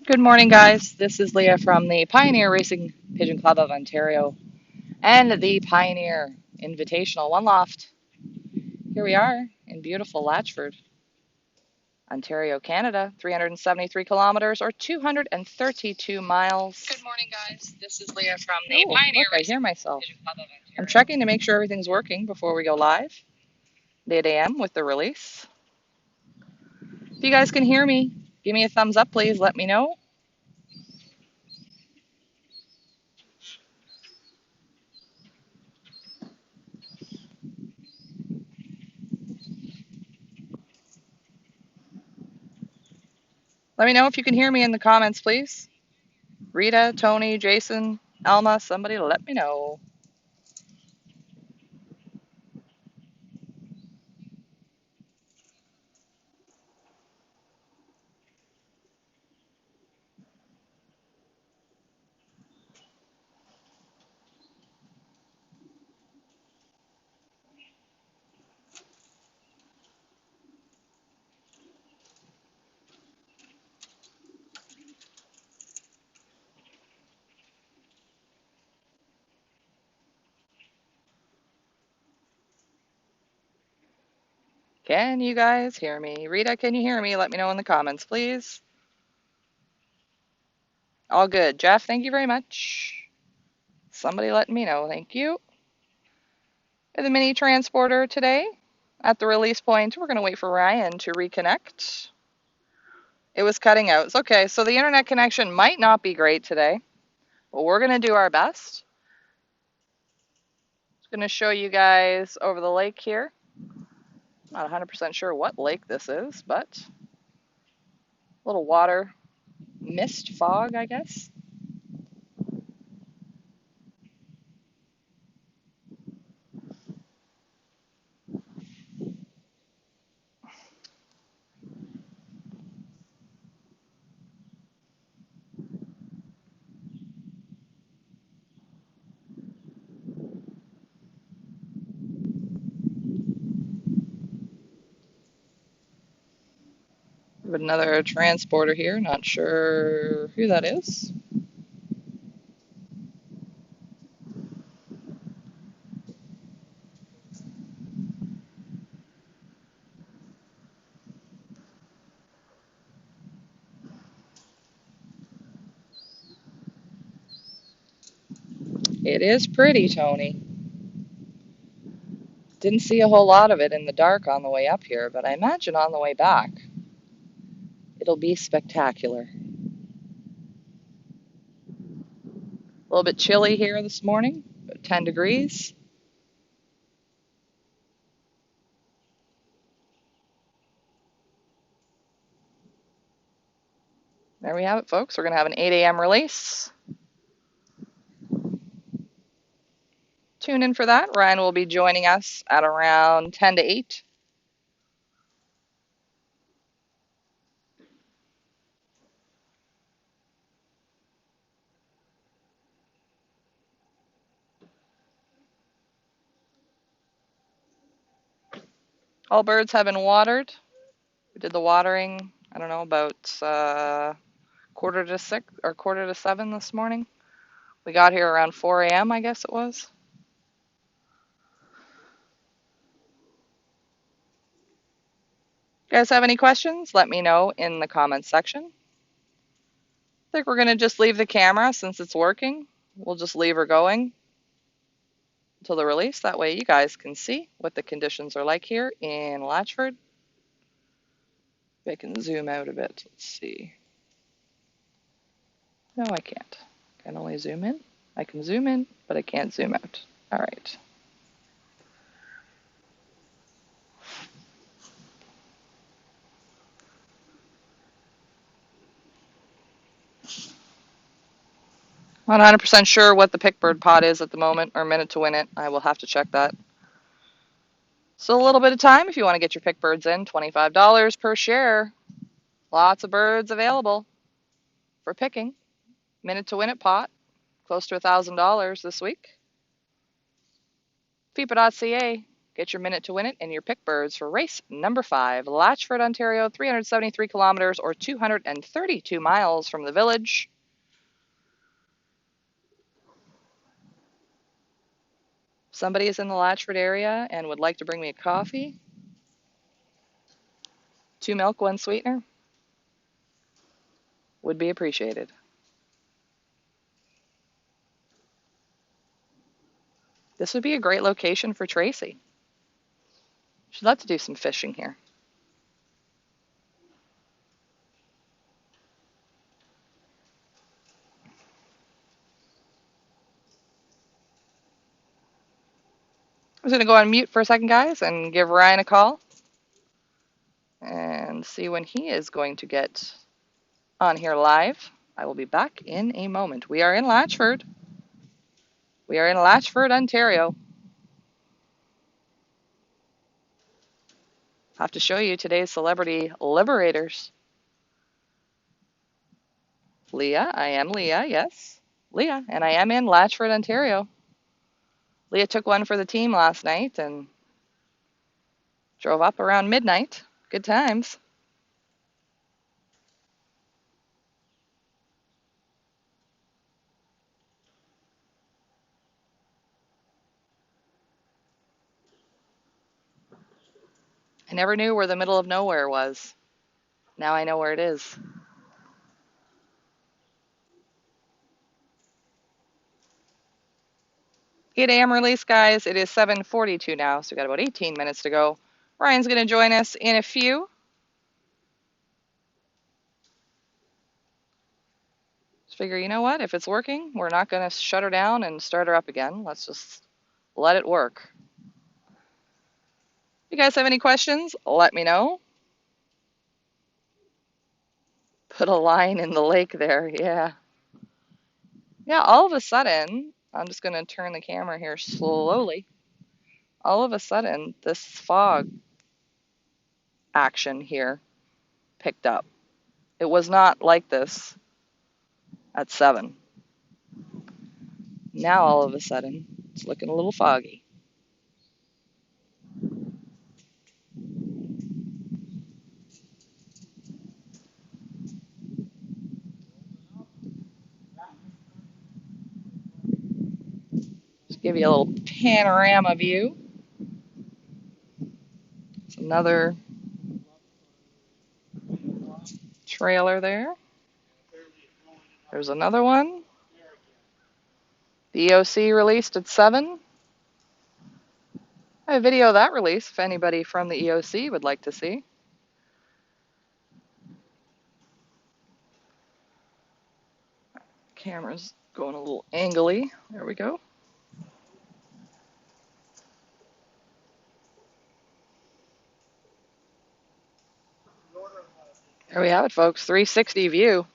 Good morning, guys. This is Leah from the Pioneer Racing Pigeon Club of Ontario and the Pioneer Invitational One Loft. Here we are in beautiful Latchford, Ontario, Canada, 373 kilometers or 232 miles. Good morning, guys. This is Leah from the Pioneer Racing I hear myself. Pigeon Club of Ontario. I'm checking to make sure everything's working before we go live at 8 a.m. with the release. If you guys can hear me, give me a thumbs up, please. Let me know. Let me know if you can hear me in the comments, please. Rita, Tony, Jason, Alma, somebody let me know. Can you guys hear me? Rita, can you hear me? Let me know in the comments, please. All good. Jeff, thank you very much. Somebody letting me know. Thank you. The mini transporter today at the release point. We're going to wait for Ryan to reconnect. It was cutting out. It's okay. So the internet connection might not be great today, but we're going to do our best. I'm going to show you guys over the lake here. Not 100% sure what lake this is, but a little water mist fog, I guess. We have another transporter here, not sure who that is. It is pretty, Tony. Didn't see a whole lot of it in the dark on the way up here, but I imagine on the way back it'll be spectacular. A little bit chilly here this morning, about 10 degrees. There we have it, folks. We're going to have an 8 a.m. release. Tune in for that. Ryan will be joining us at around 10 to 8. All birds have been watered. We did the watering, I don't know, about quarter to 6 or quarter to 7 this morning. We got here around 4 a.m., I guess it was. You guys have any questions? Let me know in the comments section. I think we're going to just leave the camera since it's working. We'll just leave her going until the release. That way you guys can see what the conditions are like here in Latchford. I can zoom out a bit. Let's see. No, I can't. I can only zoom in. I can zoom in, but I can't zoom out. All right. I'm not 100% sure what the pickbird pot is at the moment or minute to win it. I will have to check that. So a little bit of time if you want to get your pickbirds in. $25 per share. Lots of birds available for picking. Minute to win it pot. Close to $1,000 this week. FIPA.ca. Get your minute to win it and your pick birds for race number 5. Latchford, Ontario, 373 kilometers or 232 miles from the village. If somebody is in the Latchford area and would like to bring me a coffee, 2 milk, 1 sweetener, would be appreciated. This would be a great location for Tracy. She'd love to do some fishing here. I'm just going to go on mute for a second, guys, and give Ryan a call and see when he is going to get on here live. I will be back in a moment. We are in Latchford. We are in Latchford, Ontario. I have to show you today's celebrity liberators. Leah, I am Leah, yes. Leah, and I am in Latchford, Ontario. Leah took one for the team last night and drove up around midnight. Good times. I never knew where the middle of nowhere was. Now I know where it is. 8 a.m. release, guys. It is 7:42 now, so we got about 18 minutes to go. Ryan's going to join us in a few. Just figure, you know what? If it's working, we're not going to shut her down and start her up again. Let's just let it work. If you guys have any questions, let me know. Put a line in the lake there, yeah. Yeah, all of a sudden, I'm just going to turn the camera here slowly. All of a sudden, this fog action here picked up. It was not like this at 7. Now, all of a sudden, it's looking a little foggy. Just give you a little panorama view. It's another trailer there. There's another one. The EOC released at 7. I have a video of that release if anybody from the EOC would like to see. Camera's going a little angly. There we go. There we have it, folks. 360 view.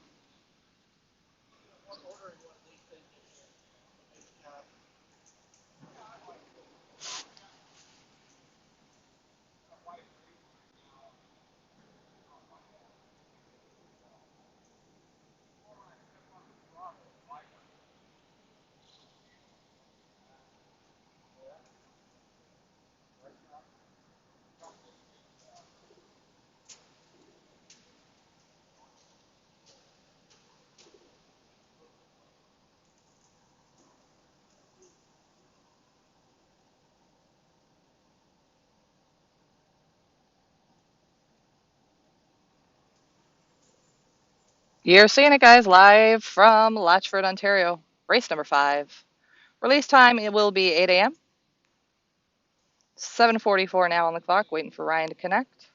You're seeing it, guys, live from Latchford, Ontario. Race number 5. Release time, it will be 8 a.m. 7:44 now on the clock, waiting for Ryan to connect.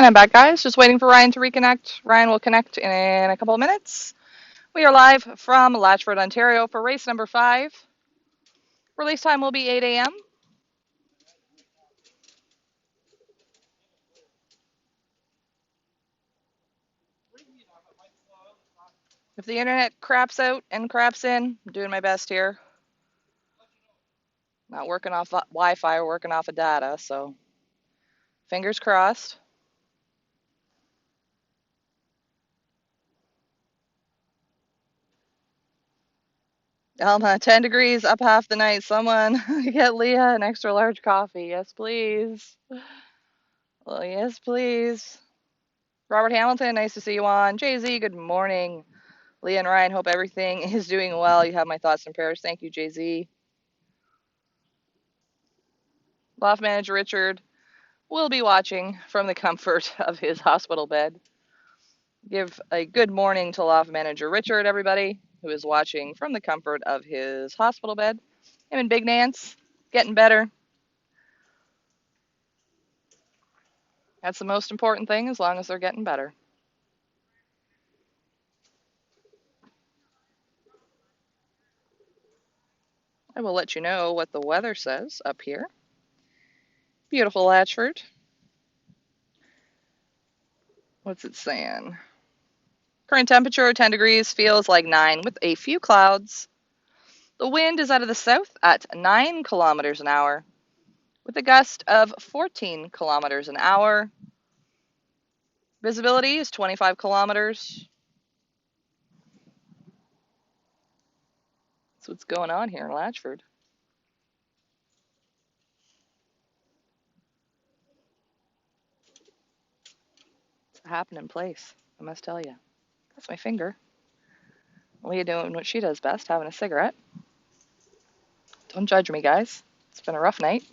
And I'm back, guys. Just waiting for Ryan to reconnect. Ryan will connect in a couple of minutes. We are live from Latchford, Ontario for race number 5. Release time will be 8 a.m. If the internet craps out and craps in, I'm doing my best here. Not working off Wi-Fi, we're working off of data, so fingers crossed. Elma, 10 degrees, up half the night. Someone get Leah an extra large coffee. Yes, please. Well, yes, please. Robert Hamilton, nice to see you on. Jay-Z, good morning. Leah and Ryan, hope everything is doing well. You have my thoughts and prayers. Thank you, Jay-Z. Loft manager Richard will be watching from the comfort of his hospital bed. Give a good morning to loft manager Richard, everybody, who is watching from the comfort of his hospital bed. Him and Big Nance, getting better. That's the most important thing, as long as they're getting better. I will let you know what the weather says up here. Beautiful Latchford. What's it saying? Current temperature 10 degrees, feels like 9 with a few clouds. The wind is out of the south at 9 kilometers an hour with a gust of 14 kilometers an hour. Visibility is 25 kilometers. That's what's going on here in Latchford. It's a happening place, I must tell you. That's my finger. Leah doing what she does best, having a cigarette. Don't judge me, guys. It's been a rough night.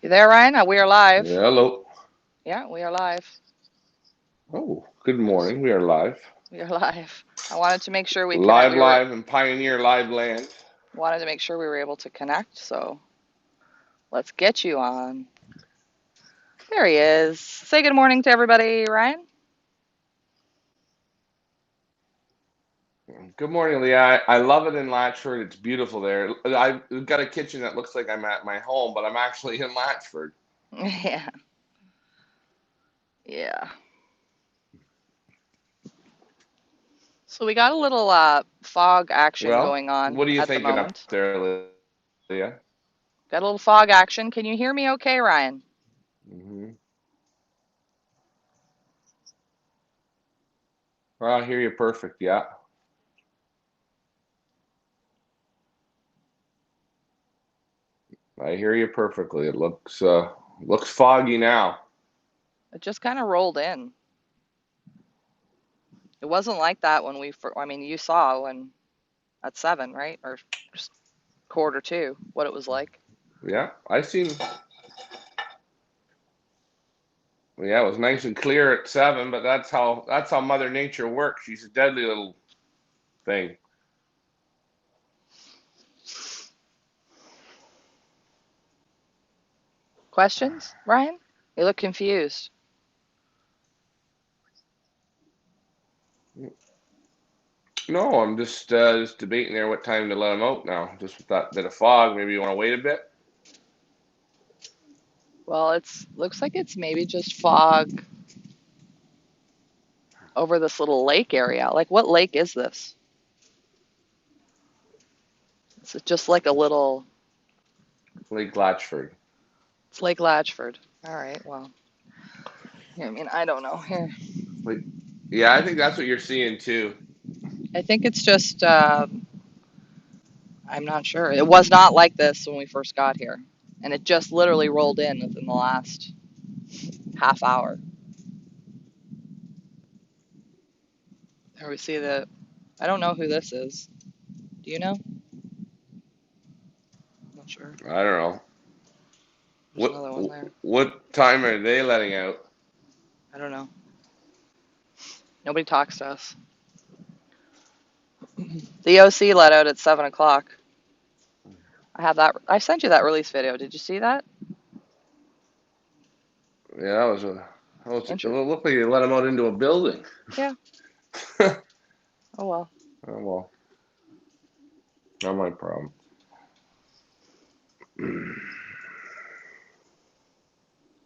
You there, Ryan? We are live. Yeah, hello. Yeah, we are live. Oh, good morning. We are live. We are live. I wanted to make sure we connect. Live, We were live in Pioneer Live Land. wanted to make sure we were able to connect. So let's get you on. There he is. Say good morning to everybody, Ryan. Good morning, Leah. I love it in Latchford. It's beautiful there. I've got a kitchen that looks like I'm at my home, but I'm actually in Latchford. Yeah, yeah. So we got a little fog action Well, going on what are you at the thinking up moment. there, Leah? Got a little fog action. Can you hear me okay, Ryan? hmm Well, I hear you perfect. Yeah, I hear you perfectly. It looks foggy now. It just kind of rolled in. It wasn't like that when I mean, you saw when at 7, right? Or just quarter 2, what it was like. Yeah, I seen. Yeah, it was nice and clear at 7, but that's how Mother Nature works. She's a deadly little thing. Questions, Ryan? You look confused. No, I'm just debating there what time to let them out now. Just with that bit of fog, maybe you want to wait a bit. Well, it's looks like it's maybe just fog over this little lake area. Like, what lake is this? Is it just like a little? Lake Latchford. It's Lake Latchford. All right. Well, here, I mean, I don't know. Here, Like, yeah, I think that's what you're seeing too. I think it's just. I'm not sure. It was not like this when we first got here, and it just literally rolled in within the last half hour. There we see the. I don't know who this is. Do you know? Not sure. I don't know. There's What another one there. what time are they letting out? I don't know. Nobody talks to us. The OC let out at 7 o'clock. I have that. I sent you that release video. Did you see that? Yeah, that was a. It Inter- looked like they let them out into a building. yeah. Oh Oh well. well, not my problem.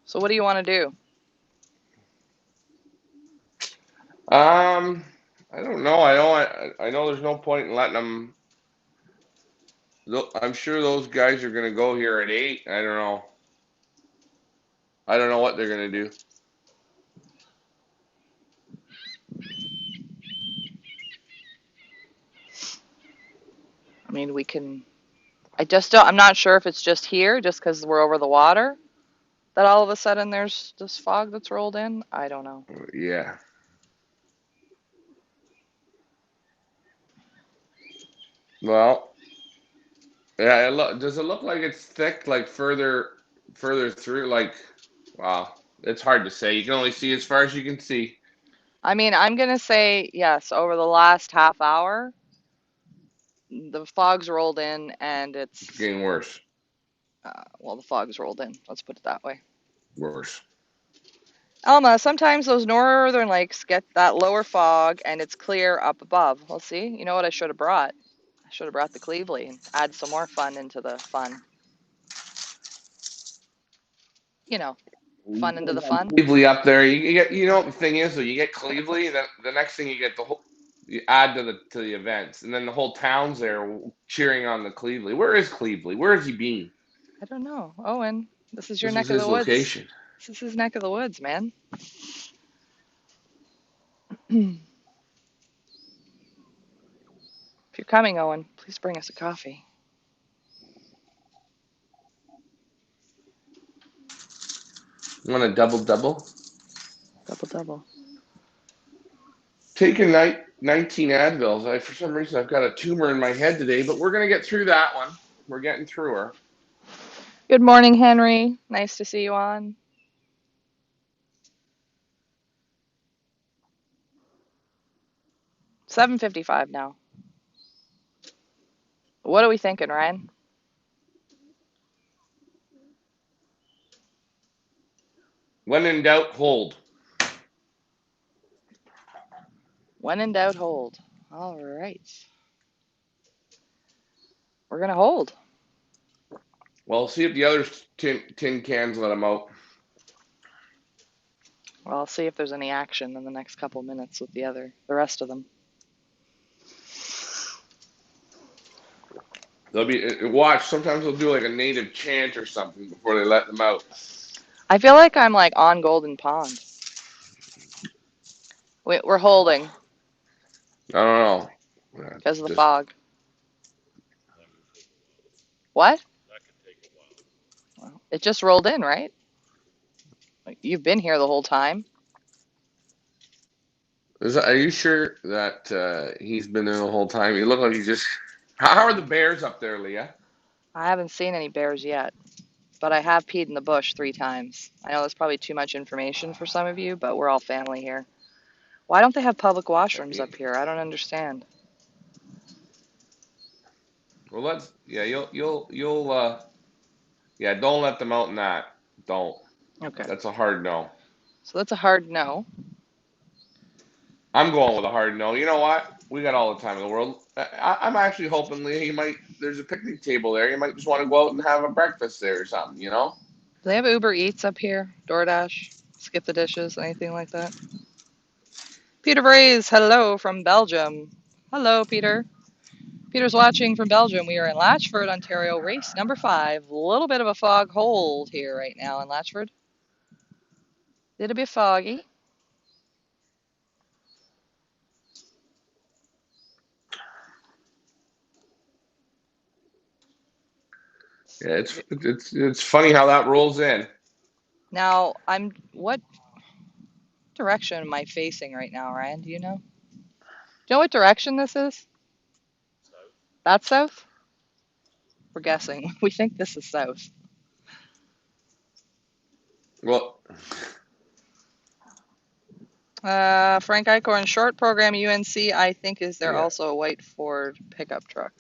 So what do you want to do? Um, I don't know. I know there's no point in letting them. I'm sure those guys are gonna go here at 8. I don't know. I don't know what they're gonna do. I mean, we can. I just don't. I'm not sure if it's just here, just because we're over the water, that all of a sudden there's this fog that's rolled in. I don't know. Yeah. Well, yeah. Does it look like it's thick, like further through? Like, wow, it's hard to say. You can only see as far as you can see. I mean, I'm gonna say yes. Over the last half hour, the fog's rolled in, and It's it's getting worse, well, the fog's rolled in. Let's put it that way. worse. Alma, sometimes those northern lakes get that lower fog, and it's clear up above. Let's see. You know what I should have brought? I should have brought the Cleveland and add some more fun into the fun. You know, fun into the fun. Cleveland up there. You get, you know what the thing is though, you get Cleveland, then the next thing you get the whole, you add to the events, and then the whole town's there cheering on the Cleveland. Where is Cleveland? Where has he been? I don't know. Owen, this is your This was neck of his the woods. location. This is his neck of the woods, man. If you're coming, Owen, please bring us a coffee. You want a double double? Double double. Take a night 19 Advils. For some reason I've got a tumor in my head today, but we're gonna get through that one. We're getting through her. Good morning, Henry. Nice to see you on. 7:55 now. What are we thinking, Ryan? When in doubt, hold. When in doubt, hold. All right. We're gonna hold. Well, see if the other tin cans let them out. Well, I'll see if there's any action in the next couple minutes with the rest of them. They'll be watch. Sometimes they'll do like a native chant or something before they let them out. I feel like I'm like on Golden Pond. We're holding I don't know. Yeah, because of the just fog. What? Well, it just rolled in, right? Like, you've been here the whole time. are you sure that he's been there the whole time? You look like he just. How are the bears up there, Leah? I haven't seen any bears yet, but I have peed in the bush 3 times. I know that's probably too much information for some of you, but we're all family here. Why don't they have public washrooms up here? I don't understand. Well, let's. Yeah, you'll. Yeah, don't let them out in that. Don't. Okay. That's a hard no. So that's a hard no. I'm going with a hard no. You know what? We got all the time in the world. I'm actually hoping, Leah, you might. There's a picnic table there. You might just want to go out and have a breakfast there or something. You know? Do they have Uber Eats up here? DoorDash? Skip the dishes? Anything like that? Peter Braze, hello from Belgium. Hello, Peter. Peter's watching from Belgium. We are in Latchford, Ontario, race number 5. A little bit of a fog hold here right now in Latchford. Little bit foggy. Yeah, it's funny how that rolls in. Now, what direction am I facing right now, Ryan? Do you know? Do you know what direction this is? That's south? We're guessing. We think this is south. Well, Frank Eichhorn, short program UNC, I think, is there yeah. also a white Ford pickup truck?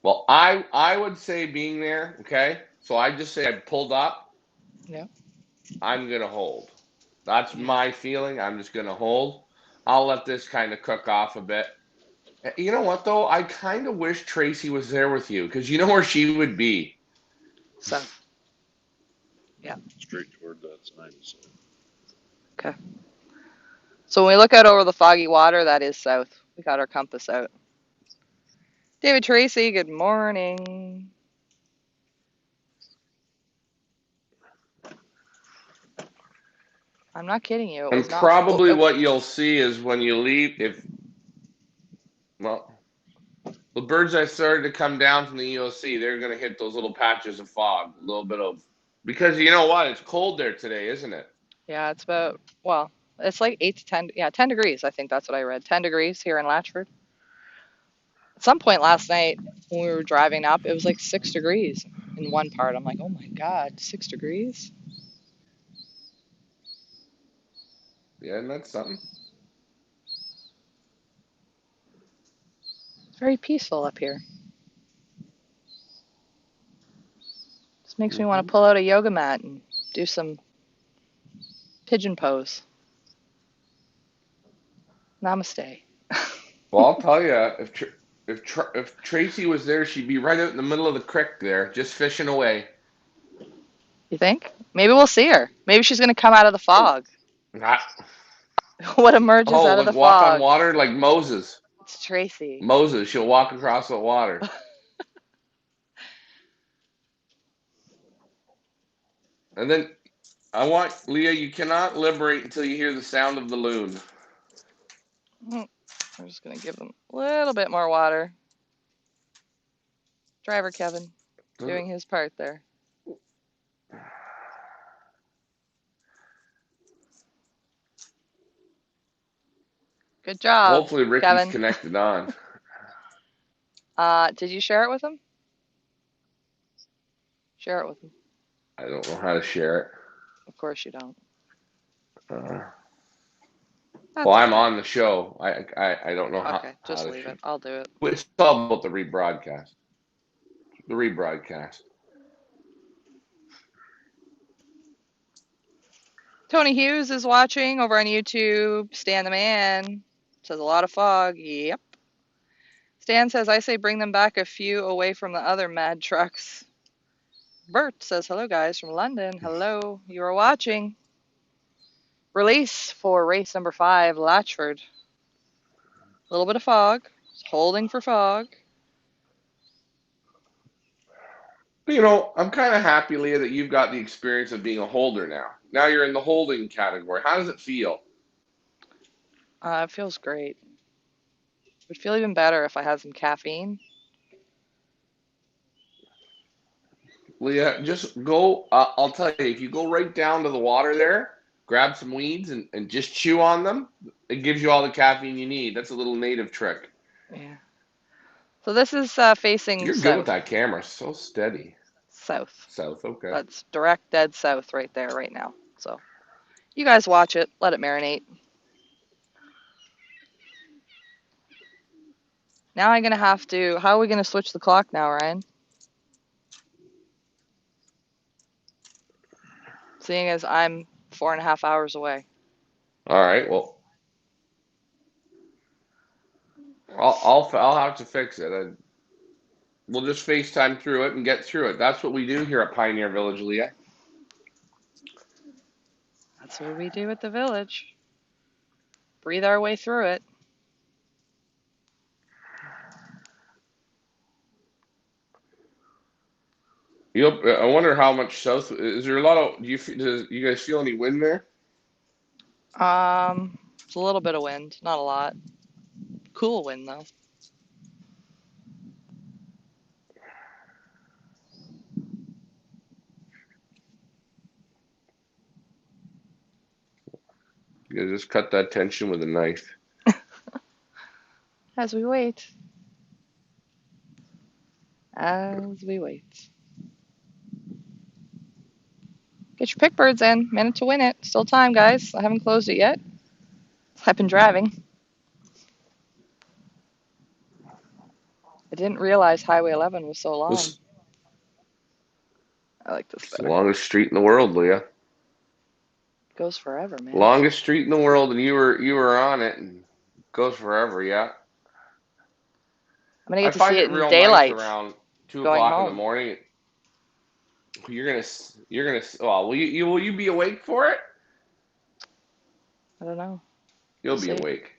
Well, I would say being there. Okay, so I just say I pulled up. Yeah. I'm gonna hold. That's Yeah. my feeling. I'm just gonna hold. I'll let this kind of cook off a bit. You know what though? I kind of wish Tracy was there with you because you know where she would be. South. Yeah. Straight toward that sign. So Okay. So when we look out over the foggy water, that is south. We got our compass out. David Tracy, good morning. I'm not kidding you. It And was not. probably what you'll see is when you leave, if well, the birds that started to come down from the EOC, they're gonna hit those little patches of fog, a little bit of because you know what? It's cold there today, isn't it? Yeah, it's about, well, it's like 8 to 10, yeah, 10 degrees. I think that's what I read. 10 degrees here in Latchford. At some point last night when we were driving up, it was like 6 degrees in one part. I'm like, oh my God, 6 degrees? Yeah, and that's something. It's very peaceful up here. Just makes me want Hmm. to pull out a yoga mat and do some pigeon pose. Namaste. Well, I'll tell you, if Tracy was there, she'd be right out in the middle of the creek there, just fishing away. You think? Maybe we'll see her. Maybe she's going to come out of the fog. Not, What emerges oh, out of like the walk on fog? water like Moses. It's Tracy. Moses, she'll walk across the water. And then I want Leah, you cannot liberate until you hear the sound of the loon. I'm just going to give them a little bit more water. Driver Kevin doing his part there. Good job, Hopefully Ricky's Kevin. connected on. Did you share it with him? Share it with him. I don't know how to share Of course you don't. it. Well, That's I'm okay. on the show. I don't know Okay, how just to leave share. it. I'll do it. It's all about the rebroadcast. The rebroadcast. Tony Hughes is watching over on YouTube. Stan the Man says a lot of fog. Yep. Stan says, I say bring them back a few away from the other mad trucks. Bert says, hello guys from London. Hello. You are watching. Release for race number 5, Latchford. A little bit of fog. Holding for fog. You know, I'm kind of happy, Leah, that you've got the experience of being a holder now. Now you're in the holding category. How does it feel? It feels great. It would feel even better if I had some caffeine. Leah, just go. I'll tell you, if you go right down to the water there, grab some weeds and just chew on them, it gives you all the caffeine you need. That's a little native trick. Yeah. So this is facing You're good with south. that camera. So steady. South. South, okay. That's direct dead south right there, right now. So you guys watch it. Let it marinate. Now I'm going to have to. How are we going to switch the clock now, Ryan? seeing as I'm 4.5 hours away. All right. Well, I'll have to fix it. We'll just FaceTime through it and get through it. That's what we do here at Pioneer Village, Leah. That's what we do at the village. Breathe our way through it. I wonder how much south. Is there a lot of? Do you guys feel any wind there? It's a little bit of wind, not a lot. Cool wind though. You guys just cut that tension with a knife. As we wait. As we wait. Get your pick birds in. Minute to win it. Still time, guys. I haven't closed it yet. I've been driving. I didn't realize Highway 11 was so long. It's I like this the better. longest street in the world, Leah. Goes forever, man. Longest street in the world, and you were on it, and goes forever. Yeah. I'm gonna I get to see find it it in real nice daylight around two going o'clock in the home. morning. You're gonna. Well, will you be awake for it? I don't know. You'll We'll be see. awake.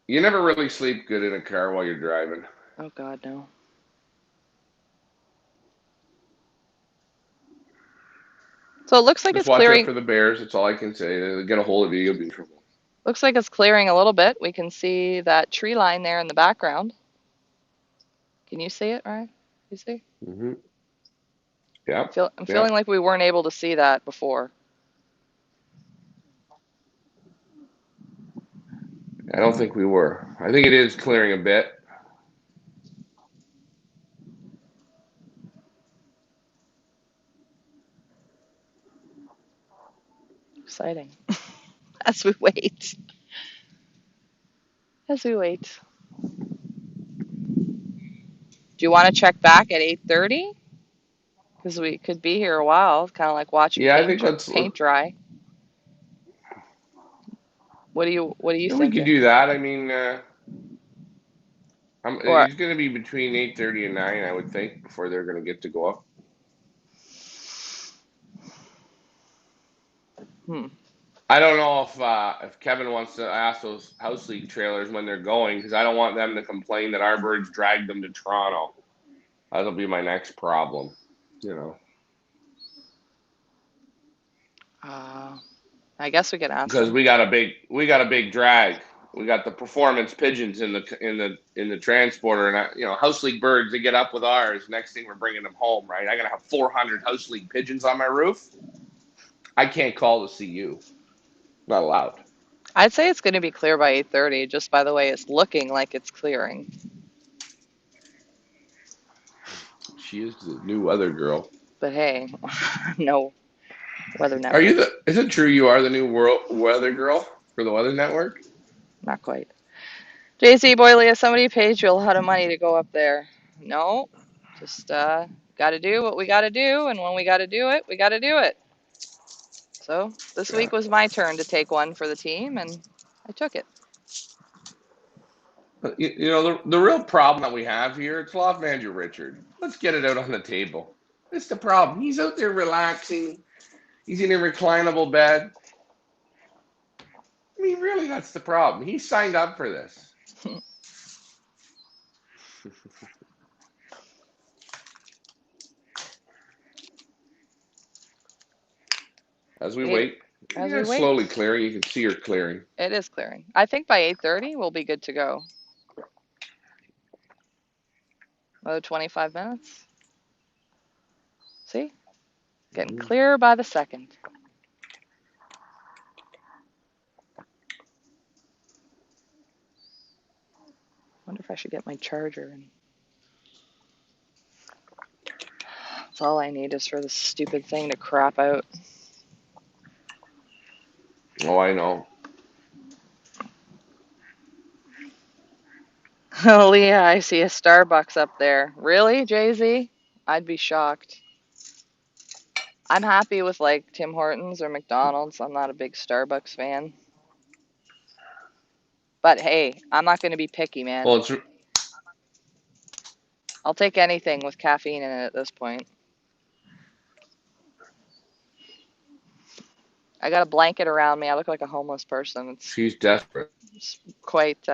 You never really sleep good in a car while you're driving. Oh God, no. So it looks like Just it's watch out clearing. for the bears. That's all I can say. They get a hold of you, you'll be in trouble. Looks like it's clearing a little bit. We can see that tree line there in the background. Can you see it, Ryan? You see? Mm-hmm. Yeah. I'm Yeah. feeling like we weren't able to see that before. I don't think we were. I think it is clearing a bit. Exciting. As we wait. As we wait. Do you want to check back at 8:30? Because we could be here a while, kind of like watching Yeah, I think paint dry. What do you yeah, we could thinking? do that. I mean, Or it's going to be between 8:30 and 9, I would think, before they're going to get to go up. hmm. I don't know if Kevin wants to ask those house league trailers when they're going, because I don't want them to complain that our birds dragged them to Toronto. That'll be my next problem, you know. I guess we could ask Because them. we got a big drag. We got the performance pigeons in the transporter, and house league birds. They get up with ours. Next thing we're bringing them home, right? I gotta have 400 house league pigeons on my roof. I can't call to see you. Not allowed. I'd say it's going to be clear by 8:30, just by the way it's looking like it's clearing. She is the new weather girl. But hey, no weather Are you network. the? Is it true you are the new world weather girl for the Weather Network? Not quite. JC Boyley, somebody paid you a lot of money to go up there. No, just got to do what we got to do, and when we got to do it, we got to do it. So this Yeah. week was my turn to take one for the team, and I took it. The real problem that we have here, it's lost manager Richard. Let's get it out on the table. That's the problem. He's out there relaxing. He's in a reclinable bed. I mean, really, that's the problem. He signed up for this. As we Eight, wait, as yeah, we it's wait, slowly clearing. You can see her clearing. it is clearing. I think by 8:30 we'll be good to go. Another 25 minutes. See? Getting Mhm. clearer by the second. Wonder if I should get my charger. And that's all I need is for this stupid thing to crap out. Oh, I know. Oh, Leah, I see a Starbucks up there. Really, Jay-Z? I'd be shocked. I'm happy with like Tim Hortons or McDonald's. I'm not a big Starbucks fan. But hey, I'm not going to be picky, man. Well, it's I'll take anything with caffeine in it at this point. I got a blanket around me. I look like a homeless person. she's desperate. It's quite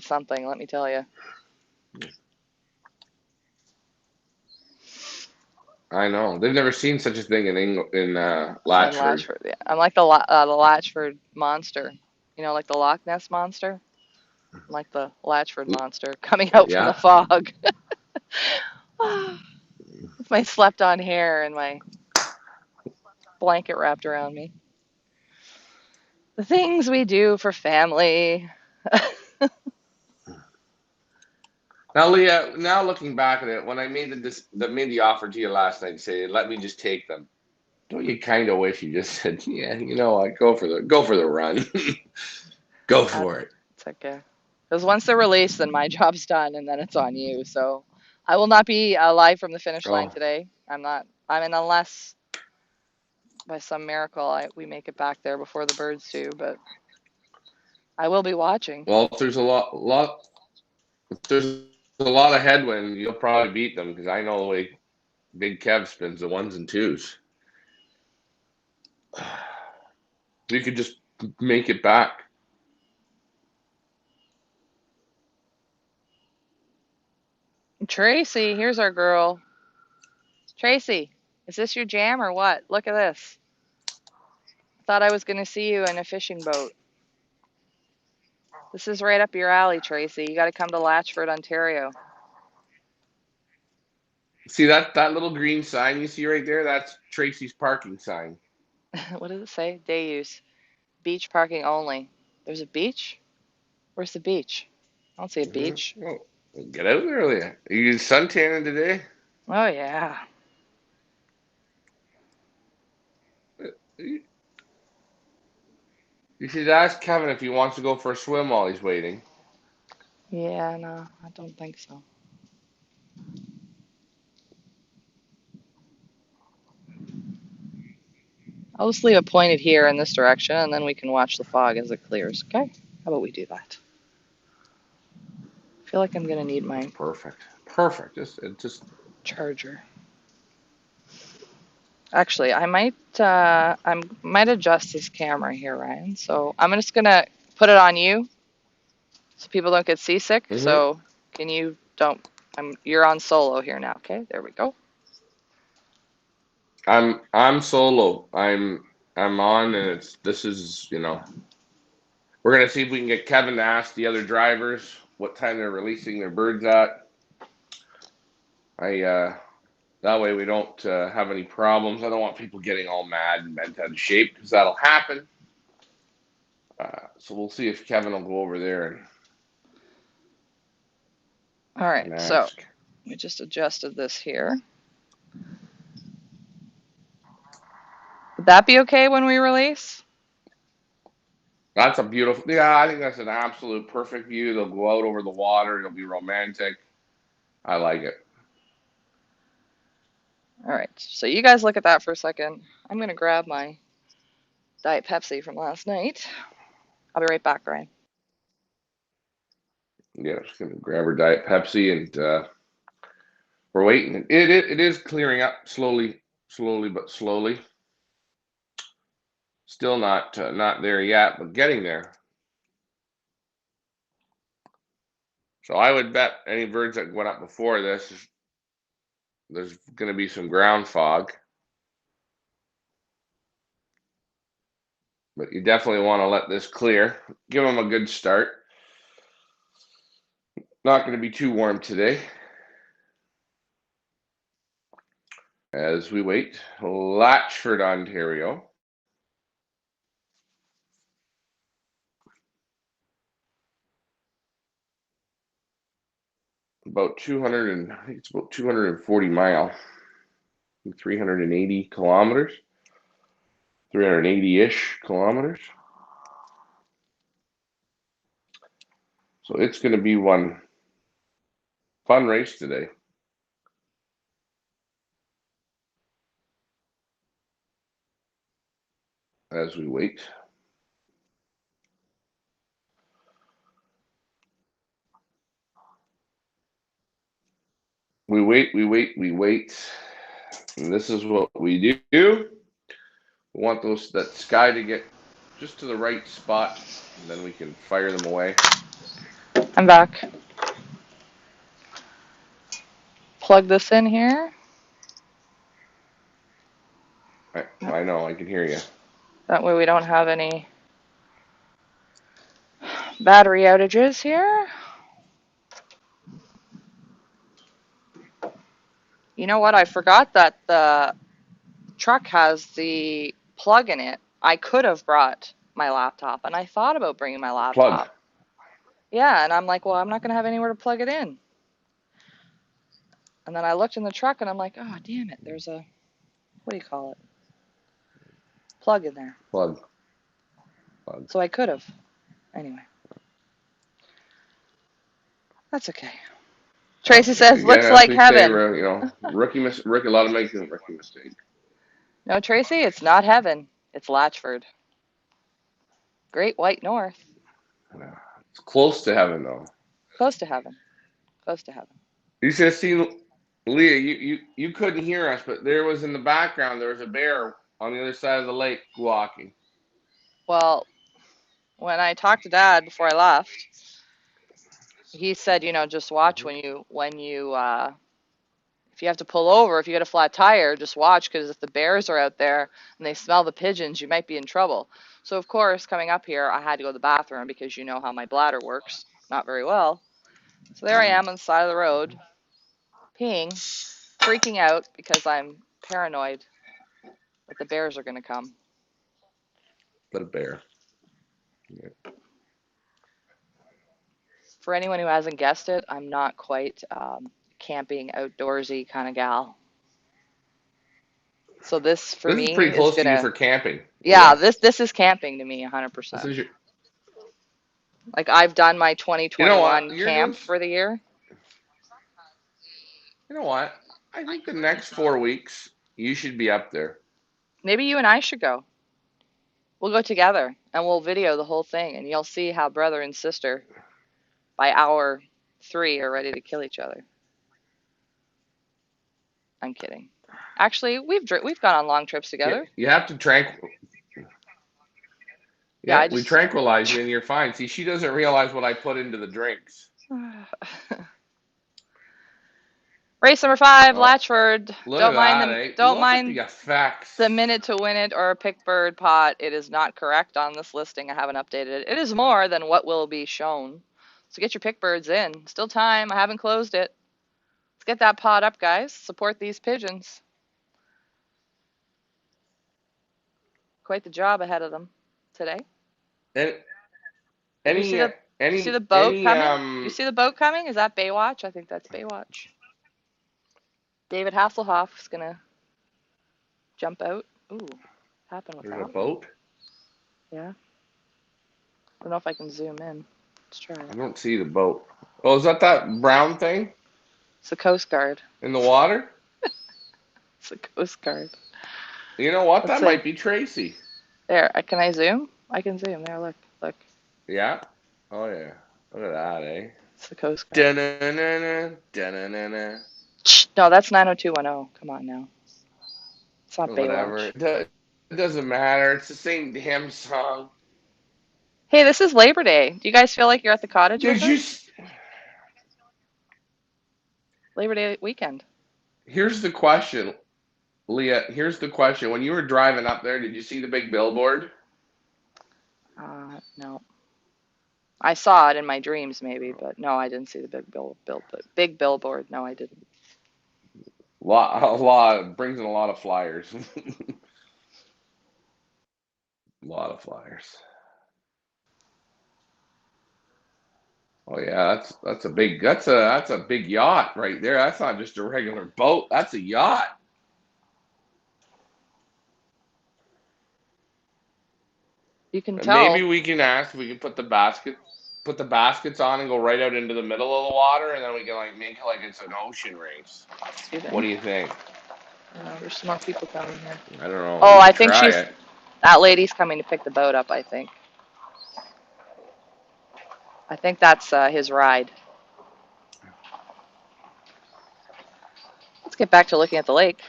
something, let me tell you. I know they've never seen such a thing in in And Latchford. Latchford, yeah. I'm like the Latchford monster. You know, like the Loch Ness monster. I'm like the Latchford monster coming out from the Yeah. fog with my slept-on hair and my blanket wrapped around me. The things we do for family. Now, Leah, now looking back at it, when I made made the offer to you last night, say, let me just take them. Don't you kind of wish you just said, yeah, you know what, go for the run, go Uh, for it. it's okay. Because once they're released, then my job's done, and then it's on you. So I will not be alive from the finish line Oh, today. I'm not. I mean, unless by some miracle we make it back there before the birds do. But I will be watching. well, if there's if there's a lot of headwind, you'll probably beat them because I know the way Big Kev spins the ones and twos. You could just make it back. Tracy, here's our girl. Tracy, is this your jam or what? Look at this. Thought I was going to see you in a fishing boat. This is right up your alley, Tracy. You got to come to Latchford, Ontario. See that little green sign you see right there? That's Tracy's parking sign. What does it say? Day use. Beach parking only. There's a beach? Where's the beach? I don't see a beach. Oh, get out there, Leah. Are you suntanning today? Oh, yeah. You should ask Kevin if he wants to go for a swim while he's waiting. Yeah, no, I don't think so. I'll just leave it pointed here in this direction, and then we can watch the fog as it clears, okay? How about we do that? I feel like I'm gonna need my Perfect. Perfect. Just charger. Actually, I might adjust this camera here, Ryan. So I'm just gonna put it on you so people don't get seasick. hmm So can you don't? You're on solo here now, okay? There we go. I'm solo. I'm on and this is, we're gonna see if we can get Kevin to ask the other drivers what time they're releasing their birds at. I That way we don't have any problems. I don't want people getting all mad and bent out of shape because that'll happen. So we'll see if Kevin will go over there All right. and So ask. we just adjusted this here. Would that be okay when we release? That's a beautiful. Yeah, I think that's an absolute perfect view. They'll go out over the water. It'll be romantic. I like it. All right. So you guys look at that for a second. I'm gonna grab my Diet Pepsi from last night. I'll be right back, Ryan. Yeah, just gonna grab her Diet Pepsi and we're waiting. It is clearing up slowly but slowly. Still not there yet, but getting there. So I would bet any birds that went up before this, there's going to be some ground fog, but you definitely want to let this clear. Give them a good start. Not going to be too warm today. As we wait, Latchford, Ontario. About 200 and I think it's about 240 mile, 380 kilometers, 380-ish kilometers. So it's going to be one fun race today. as we wait. We wait, we wait, we wait. And this is what we do. We want that sky to get just to the right spot, and then we can fire them away. I'm back. Plug this in here. I know, I can hear you. That way we don't have any battery outages here. You know what? I forgot that the truck has the plug in it. I could have brought my laptop, and I thought about bringing my Plug. laptop. Yeah, and I'm like, well, I'm not going to have anywhere to plug it in. And then I looked in the truck, and I'm like, oh, damn it. There's a, what do you call it? Plug in there. Plug. So I could have. Anyway. That's okay. Tracy says, looks Again, as like we heaven. say, you know, rookie, a lot of making rookie mistake. No, Tracy, it's not heaven. It's Latchford. Great White North. It's close to heaven, though. Close to heaven. Close to heaven. You should have seen, Leah, you couldn't hear us, but there was in the background, there was a bear on the other side of the lake walking. Well, when I talked to Dad before I left, he said, you know, just watch when you if you have to pull over, if you get a flat tire, just watch, because if the bears are out there and they smell the pigeons, you might be in trouble. So, of course, coming up here, I had to go to the bathroom because you know how my bladder works. Not very well. So there I am on the side of the road, peeing, freaking out because I'm paranoid that the bears are going to come. But a bear. Yeah. For anyone who hasn't guessed it, I'm not quite camping, outdoorsy kind of gal. So this for This is me pretty is close to you gonna, for camping. yeah, this is camping to me This 100%. is your, Like I've done my you know what? 2021 You're doing, camp for the year. you know what? I think the next 4 weeks, you should be up there. Maybe you and I should go. We'll go together and we'll video the whole thing, and you'll see how brother and sister by hour 3 are ready to kill each other. I'm kidding. Actually, we've gone on long trips Yeah, together. you have to Yeah, I we just tranquilize you and you're fine. See, she doesn't realize what I put into the drinks. Race number 5, Oh, Latchford. look at that, eh? Don't Look at mind the effects. the minute to win it or a pick bird pot. It is not correct on this listing. I haven't updated it. It is more than what will be shown. So get your pick birds in. Still time. I haven't closed it. Let's get that pot up, guys. Support these pigeons. Quite the job ahead of them today. And Did you see the any boat coming? You see the boat coming? Is that Baywatch? I think that's Baywatch. David Hasselhoff is gonna jump out. Ooh, happened with there's that a one. boat? Yeah. I don't know if I can zoom in. Let's try I it. don't see the boat. Oh, is that brown thing It's the Coast Guard. in the water? It's the Coast Guard. You know what? Let's That see. might be Tracy. There, can I zoom? I can zoom. There, look. Yeah? Oh, yeah. Look at that, eh? It's the Coast Guard. Da-na-na-na, da-na-na-na. No, that's 90210. Come on now. It's not Whatever. Baywatch. It doesn't matter. It's the same damn song. Hey, this is Labor Day. Do you guys feel like you're at the cottage with Did you? us? Labor Day weekend. Here's the question, Leah. Here's the question. When you were driving up there, did you see the big billboard? No. I saw it in my dreams, maybe, but no, I didn't see the big billboard. No, I didn't. A lot brings in a lot of flyers. A lot of flyers. Oh yeah, that's a big yacht right there. That's not just a regular boat. That's a yacht. You can And tell. maybe we can ask if we can put the baskets on and go right out into the middle of the water, and then we can like make it like it's an ocean race. What do you think? There's some more people coming here. I don't know. Oh, I think think she's. it. That lady's coming to pick the boat up, I think. I think that's his ride. Let's get back to looking at the lake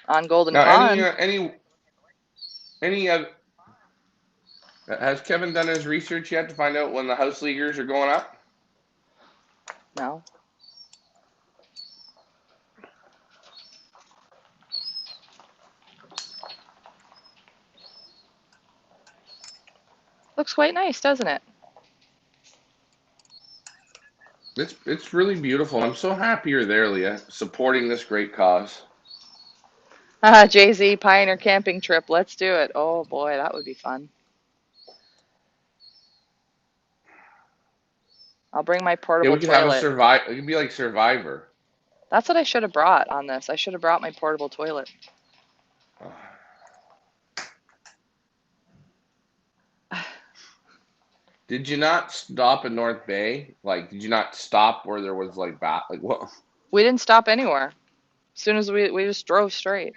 on Golden Now, Pond. any has Kevin done his research yet to find out when the house leaguers are going up? No. Looks quite nice, doesn't it? It's really beautiful. I'm so happy you're there, Leah, supporting this great cause. Jay-Z Pioneer camping trip. Let's do it. Oh boy, that would be fun. I'll bring my Yeah, portable we could have a toilet. It could be like Survivor. That's what I should have brought on this. I should have brought my portable toilet. Did you not stop in North Bay? Like, did you not stop where there was like bat? Like, what? We didn't stop anywhere. As soon as we just drove straight.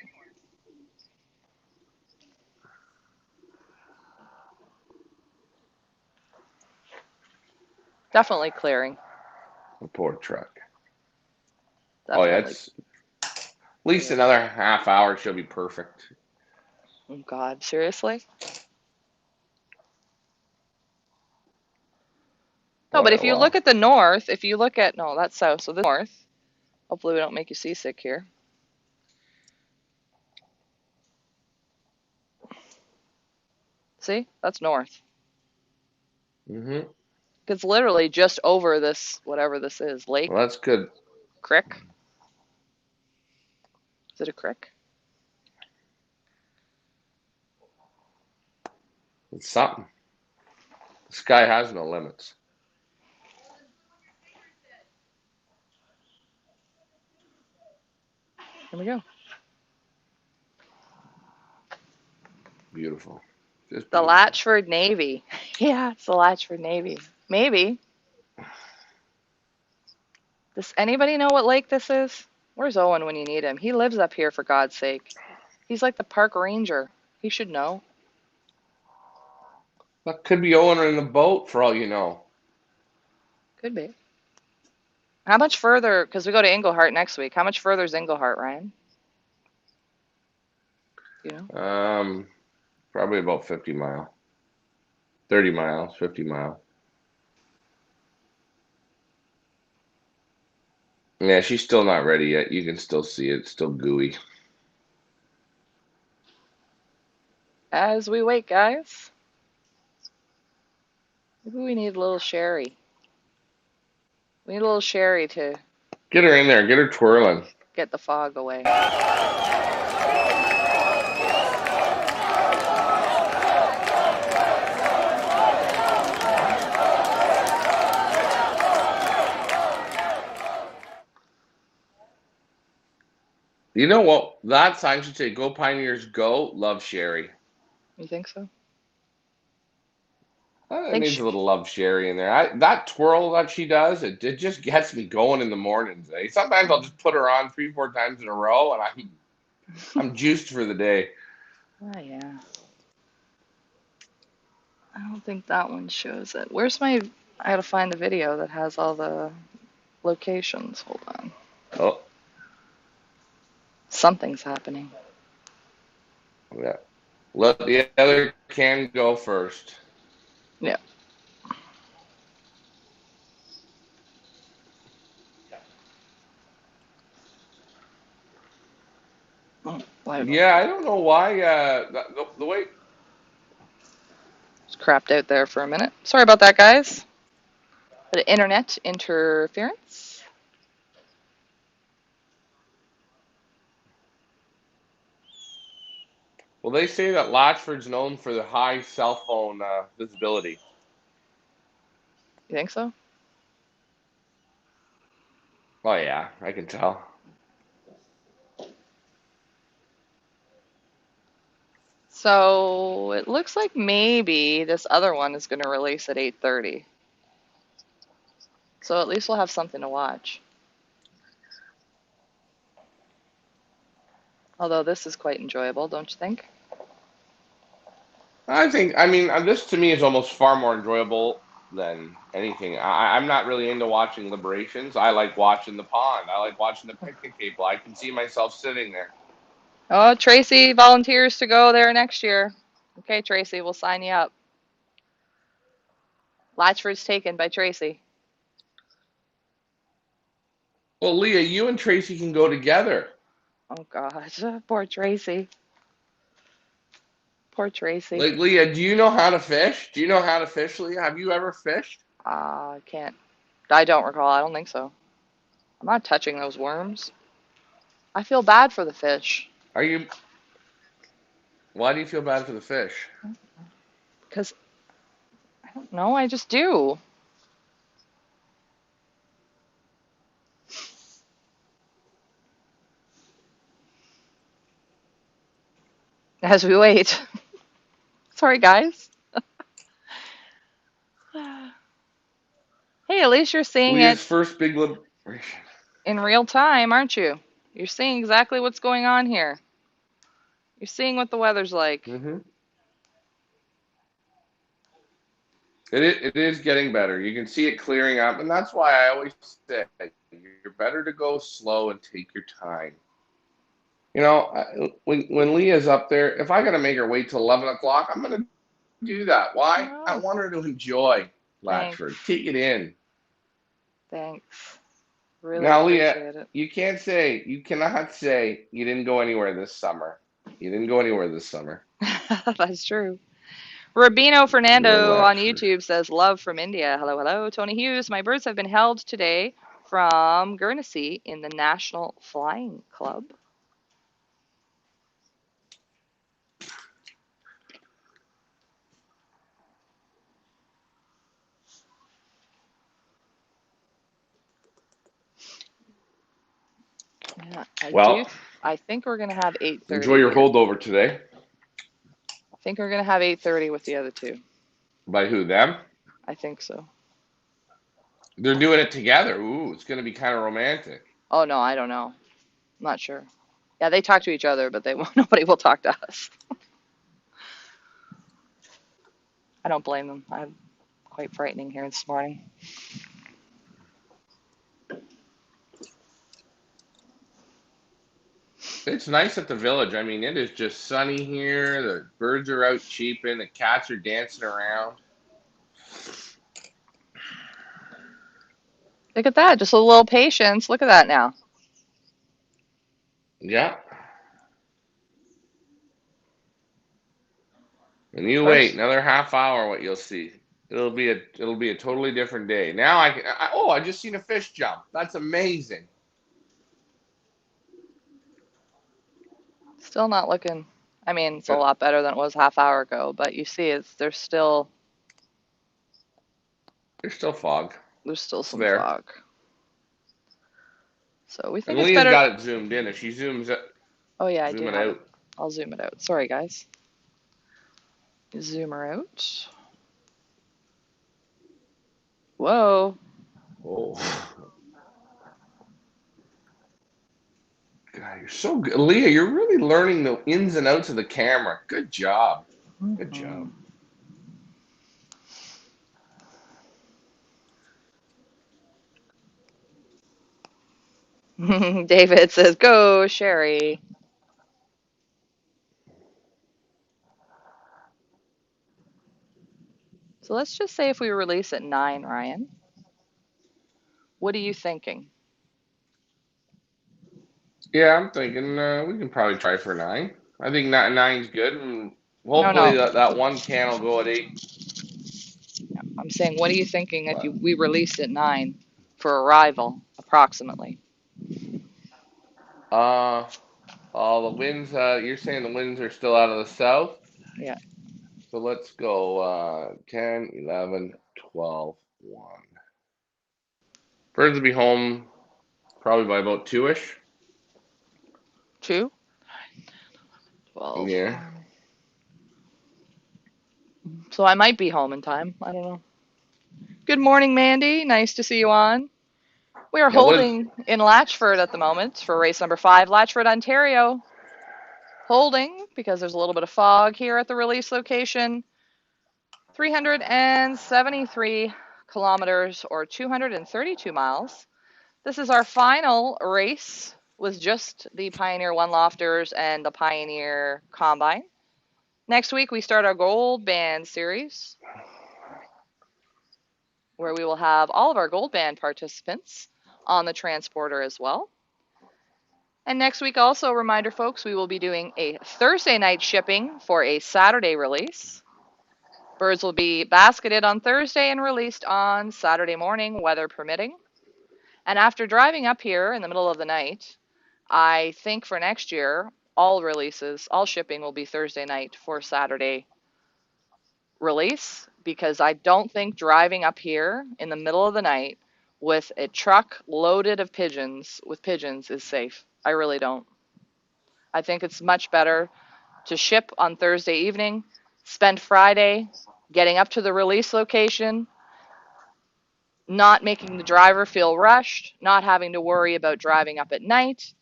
Definitely clearing. A poor truck. Oh yeah, Definitely it's at least clearing. another half hour should be perfect. Oh God, seriously? No, Oh but yeah, if you look well, at the north, if you look at, no, that's south, so the north. Hopefully we don't make you seasick here. See? That's north. mm-hmm. It's literally just over this, whatever this is, Well, lake, that's good. crick. Is it a crick? It's something. The sky has no limits. Here we go. Beautiful, just The beautiful. Latchford Navy. Yeah, it's the Latchford Navy. Maybe. Does anybody know what lake this is? Where's Owen when you need him? He lives up here, for God's sake. He's like the park ranger. He should know. That could be Owen in the boat for all you know. Could be. How much further? Because we go to Englehart next week. How much further is Englehart, Ryan? You know? Probably about 50 mile, 30 miles, 50 mile. Yeah, she's still not ready yet. You can still see it. It's still gooey. As we wait, guys. Maybe we need a little sherry. We need a little sherry to Get her in there. Get her twirling. get the fog away. You know what? That sign should say "Go Pioneers, Go." Love Sherry. You think so? It Think needs sh a little love Sherry in there. That twirl that she does, it just gets me going in the mornings. Eh? Sometimes I'll just put her on 3, 4 times in a row, and I'm juiced for the day. Oh yeah. I don't think that one shows it. Where's my? I gotta find the video that has all the locations. Hold on. Oh, Something's happening. yeah. Let the other can go first. Yeah. Oh, live. Yeah, I don't know why. The way Just crapped out there for a minute. Sorry about that, guys. The internet interference. well, they say that Latchford's known for the high cell phone visibility. You think so? Oh yeah, I can tell. So it looks like maybe this other one is going to release at 8:30. So at least we'll have something to watch. Although this is quite enjoyable, don't you think? I mean, this to me is almost far more enjoyable than anything. I'm not really into watching liberations. I like watching the pond. I like watching the picnic table. I can see myself sitting there. Oh, Tracy volunteers to go there next year. Okay, Tracy, we'll sign you up. Latchford's taken by Tracy. Well, Leah, you and Tracy can go together. Oh gosh, poor Tracy. Poor Tracy. Like, Leah, do you know how to fish? Do you know how to fish, Leah? Have you ever fished? I can't. I don't recall. I don't think so. I'm not touching those worms. I feel bad for the fish. Are you? Why do you feel bad for the fish? Because I don't know. I just do. As we wait. Sorry, guys. Hey, at least you're seeing it Leah's first big liberation. in real time, aren't you? You're seeing exactly what's going on here. You're seeing what the weather's like. Mm-hmm. It is getting better. You can see it clearing up, and that's why I always say you're better to go slow and take your time. You know, when Leah's up there, if I gotta make her wait till 11 o'clock, I'm gonna do that. Why? I Oh, want her to enjoy thanks. Latchford. Take it in. Thanks. Really Now, Leah, appreciate it. you cannot say you didn't go anywhere this summer. You didn't go anywhere this summer. That's true. Rabino You were in Fernando on Latchford. YouTube says, love from India. Hello, hello. Tony Hughes, my birds have been held today from Guernsey in the National Flying Club. Yeah, Well, I think we're gonna have enjoy 8:30 your here. holdover today. I think we're gonna have 8:30 with the other two. By who? Them? I think so. They're doing it together. Ooh, it's gonna be kind of romantic. Oh no, I don't know. I'm not sure. Yeah, they talk to each other, but nobody will talk to us. I don't blame them. I'm quite frightening here this morning. It's nice at the village. I mean, it is just sunny here. The birds are out cheeping. The cats are dancing around. Look at that, just a little patience. Look at that now. Yeah. And you wait First, another half hour, what you'll see. It'll be a totally different day. Now I just seen a fish jump. That's amazing. still not looking. I mean, it's a Uh, lot better than it was half hour ago, but you see, There's still fog. there's still It's some there. fog. So we think And it's Leah's better. got it zoomed in. If she zooms it, Oh yeah, I do zoom it have it. out. I'll zoom it out. Sorry, guys. Zoom her out. Whoa. Oh, God, you're so good, Leah. You're really learning the ins and outs of the camera. Good job. Good job. Mhm. David says, "Go, Sherry." So let's just say if we release at 9, Ryan, what are you thinking? Yeah, I'm thinking we can probably try for 9. I think nine's good, and No, hopefully no. that one can will go at 8. I'm saying, what are you thinking if But we released at 9 for arrival, approximately? uh, all the winds. You're saying the winds are still out of the south. Yeah. So let's go 10, 11, 12, 1. Birds will be home probably by about 2ish. 2, 12, Yeah. 1. So I might be home in time. I don't know. Good morning, Mandy. Nice to see you on. We are Now what? holding in Latchford at the moment for race number 5, Latchford, Ontario. Holding, because there's a little bit of fog here at the release location, 373 kilometers or 232 miles. This is our final race with just the Pioneer One Lofters and the Pioneer Combine. Next week, we start our Gold Band series, where we will have all of our Gold Band participants on the transporter as well. And next week, also, a reminder, folks, we will be doing a Thursday night shipping for a Saturday release. Birds will be basketed on Thursday and released on Saturday morning, weather permitting. And after driving up here in the middle of the night, I think for next year, all releases, all shipping will be Thursday night for Saturday release, because I don't think driving up here in the middle of the night with a truck loaded of pigeons is safe. I really don't. I think it's much better to ship on Thursday evening, spend Friday getting up to the release location, not making the driver feel rushed, not having to worry about driving up at night.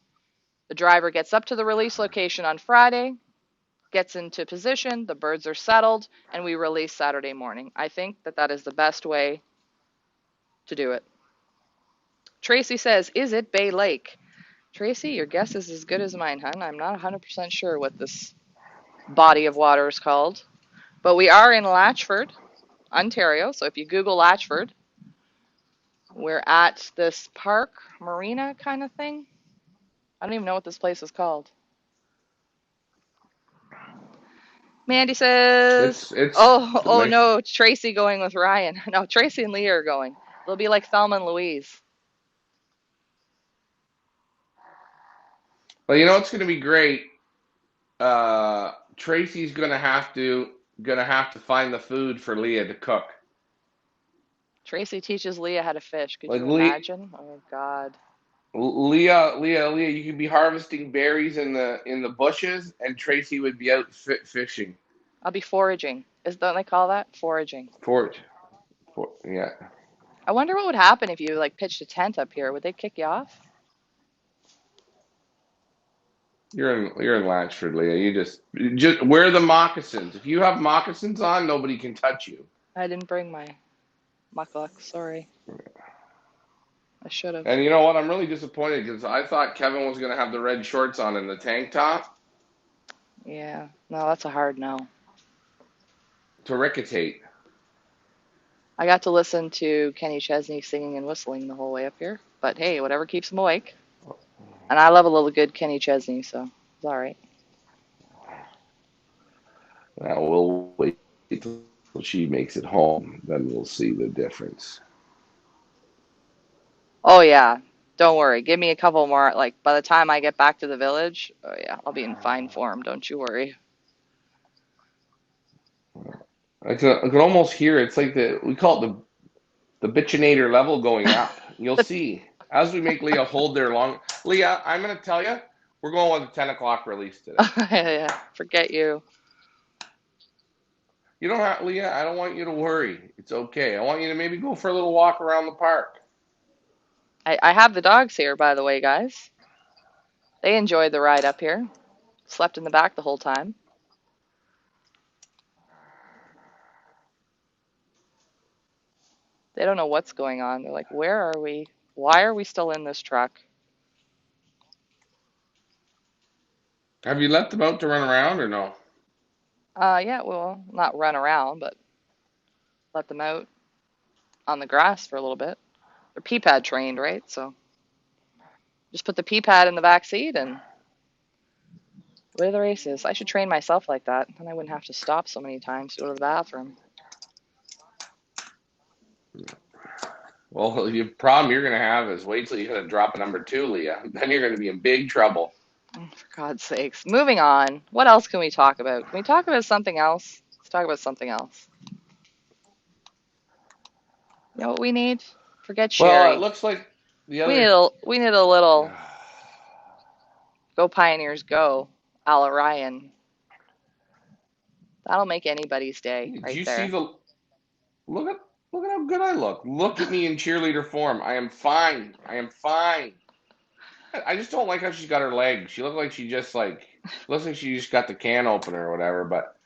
The driver gets up to the release location on Friday, gets into position, the birds are settled, and we release Saturday morning. I think that that is the best way to do it. Tracy says, is it Bay Lake? Tracy, your guess is as good as mine, hun. I'm not 100% sure what this body of water is called. But we are in Latchford, Ontario. So if you Google Latchford, we're at this park, marina kind of thing. I don't even know what this place is called. Mandy says, It's oh nice. no, Tracy going with Ryan. No, Tracy and Leah are going. They'll be like Thelma and Louise. Well, you know it's going to be great. Tracy's gonna have to find the food for Leah to cook. Tracy teaches Leah how to fish. Could Like you imagine? Oh God. Leah, you could be harvesting berries in the bushes, and Tracy would be out fishing. I'll be foraging. Don't they call that foraging? For, yeah. I wonder what would happen if you like pitched a tent up here. Would they kick you off? You're in Latchford, Leah. You just wear the moccasins. If you have moccasins on, nobody can touch you. I didn't bring my muckluck. Sorry. I should have. And you know what? I'm really disappointed because I thought Kevin was gonna have the red shorts on and the tank top Yeah. No, that's a hard no. to ricketate. I got to listen to Kenny Chesney singing and whistling the whole way up here. But hey, whatever keeps him awake. And I love a little good Kenny Chesney, so it's all right. Now we'll wait till she makes it home, then we'll see the difference. Oh yeah. Don't worry. Give me a couple more. Like by the time I get back to the village, oh yeah, I'll be in fine form. Don't you worry. I can almost hear it. It's like we call it the bitchinator level going up. You'll see as we make Leah hold there long. Leah, I'm gonna tell you, we're going with a 10 o'clock release today. Yeah, forget you. You don't have, Leah. I don't want you to worry. It's okay. I want you to maybe go for a little walk around the park. I have the dogs here, by the way, guys. They enjoyed the ride up here. Slept in the back the whole time. They don't know what's going on. They're like, where are we? Why are we still in this truck? Have you let them out to run around or no? Yeah, well, not run around, but let them out on the grass for a little bit. They're pee pad trained, right? So just put the pee pad in the back seat and away the races. I should train myself like that, and I wouldn't have to stop so many times to go to the bathroom. Well, the problem you're going to have is wait till you hit a drop of number 2, Leah. Then you're going to be in big trouble. For God's sakes. Moving on. What else can we talk about? Can we talk about something else? Let's talk about something else. You know what we need? Forget Well, it Sherry. looks like the We other. need a little Go Pioneers Go, a la Ryan. That'll make anybody's day Did right you see there. the look at look at how good I look? Look at me in cheerleader form. I am fine. I am fine. I just don't like how she's got her legs. She looked like she just like Looks like she just got the can opener or whatever, but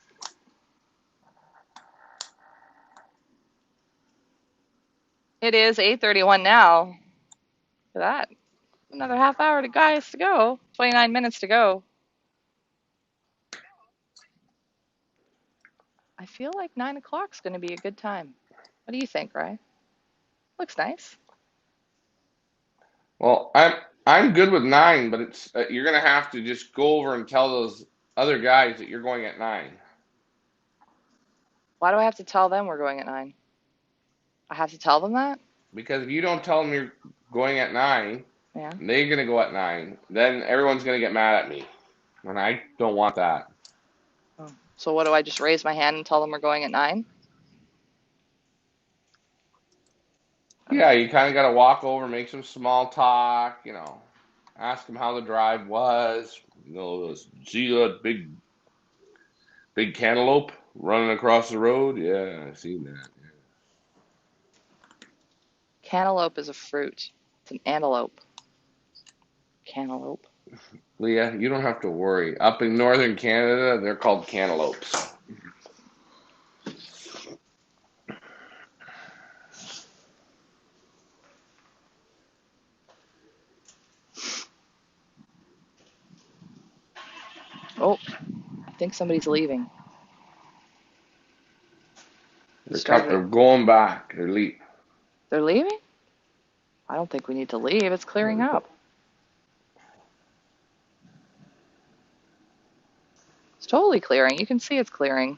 It is 8:31 now. Look at that. Another half hour to guys to go. 29 minutes to go. I feel like 9 o'clock's going to be a good time. What do you think, Ryan? Looks nice. well, I'm good with 9, but it's you're gonna have to just go over and tell those other guys that you're going at 9. Why do I have to tell them we're going at 9? I have to tell them that? Because if you don't tell them you're going at 9, Yeah. and they're gonna go at 9, then everyone's gonna get mad at me, and I don't want that. Oh. So what do I just raise my hand and tell them we're going at 9? Yeah, you kind of got to walk over, make some small talk, ask them how the drive was. See that big cantaloupe running across the road? Yeah, I seen that. Cantaloupe is a fruit. It's an antelope. Cantaloupe. Leah, you don't have to worry. Up in northern Canada, they're called cantaloupes. Oh, I think somebody's leaving. They're going back. They're leaving? I don't think we need to leave. It's clearing up. It's totally clearing. You can see it's clearing.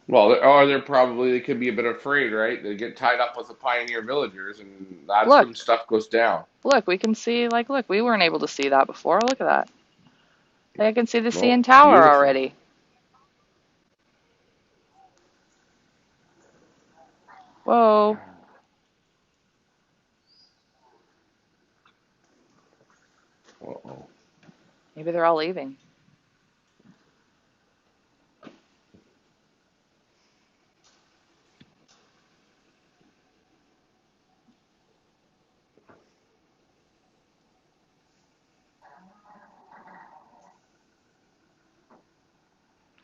Well, or they could be a bit afraid, right? They get tied up with the pioneer villagers, and that's Look, when stuff goes down. look, we can see, look, we weren't able to see that before. Look at that. I can see the CN Well, Tower beautiful. already. Whoa. Uh-oh. Maybe they're all leaving.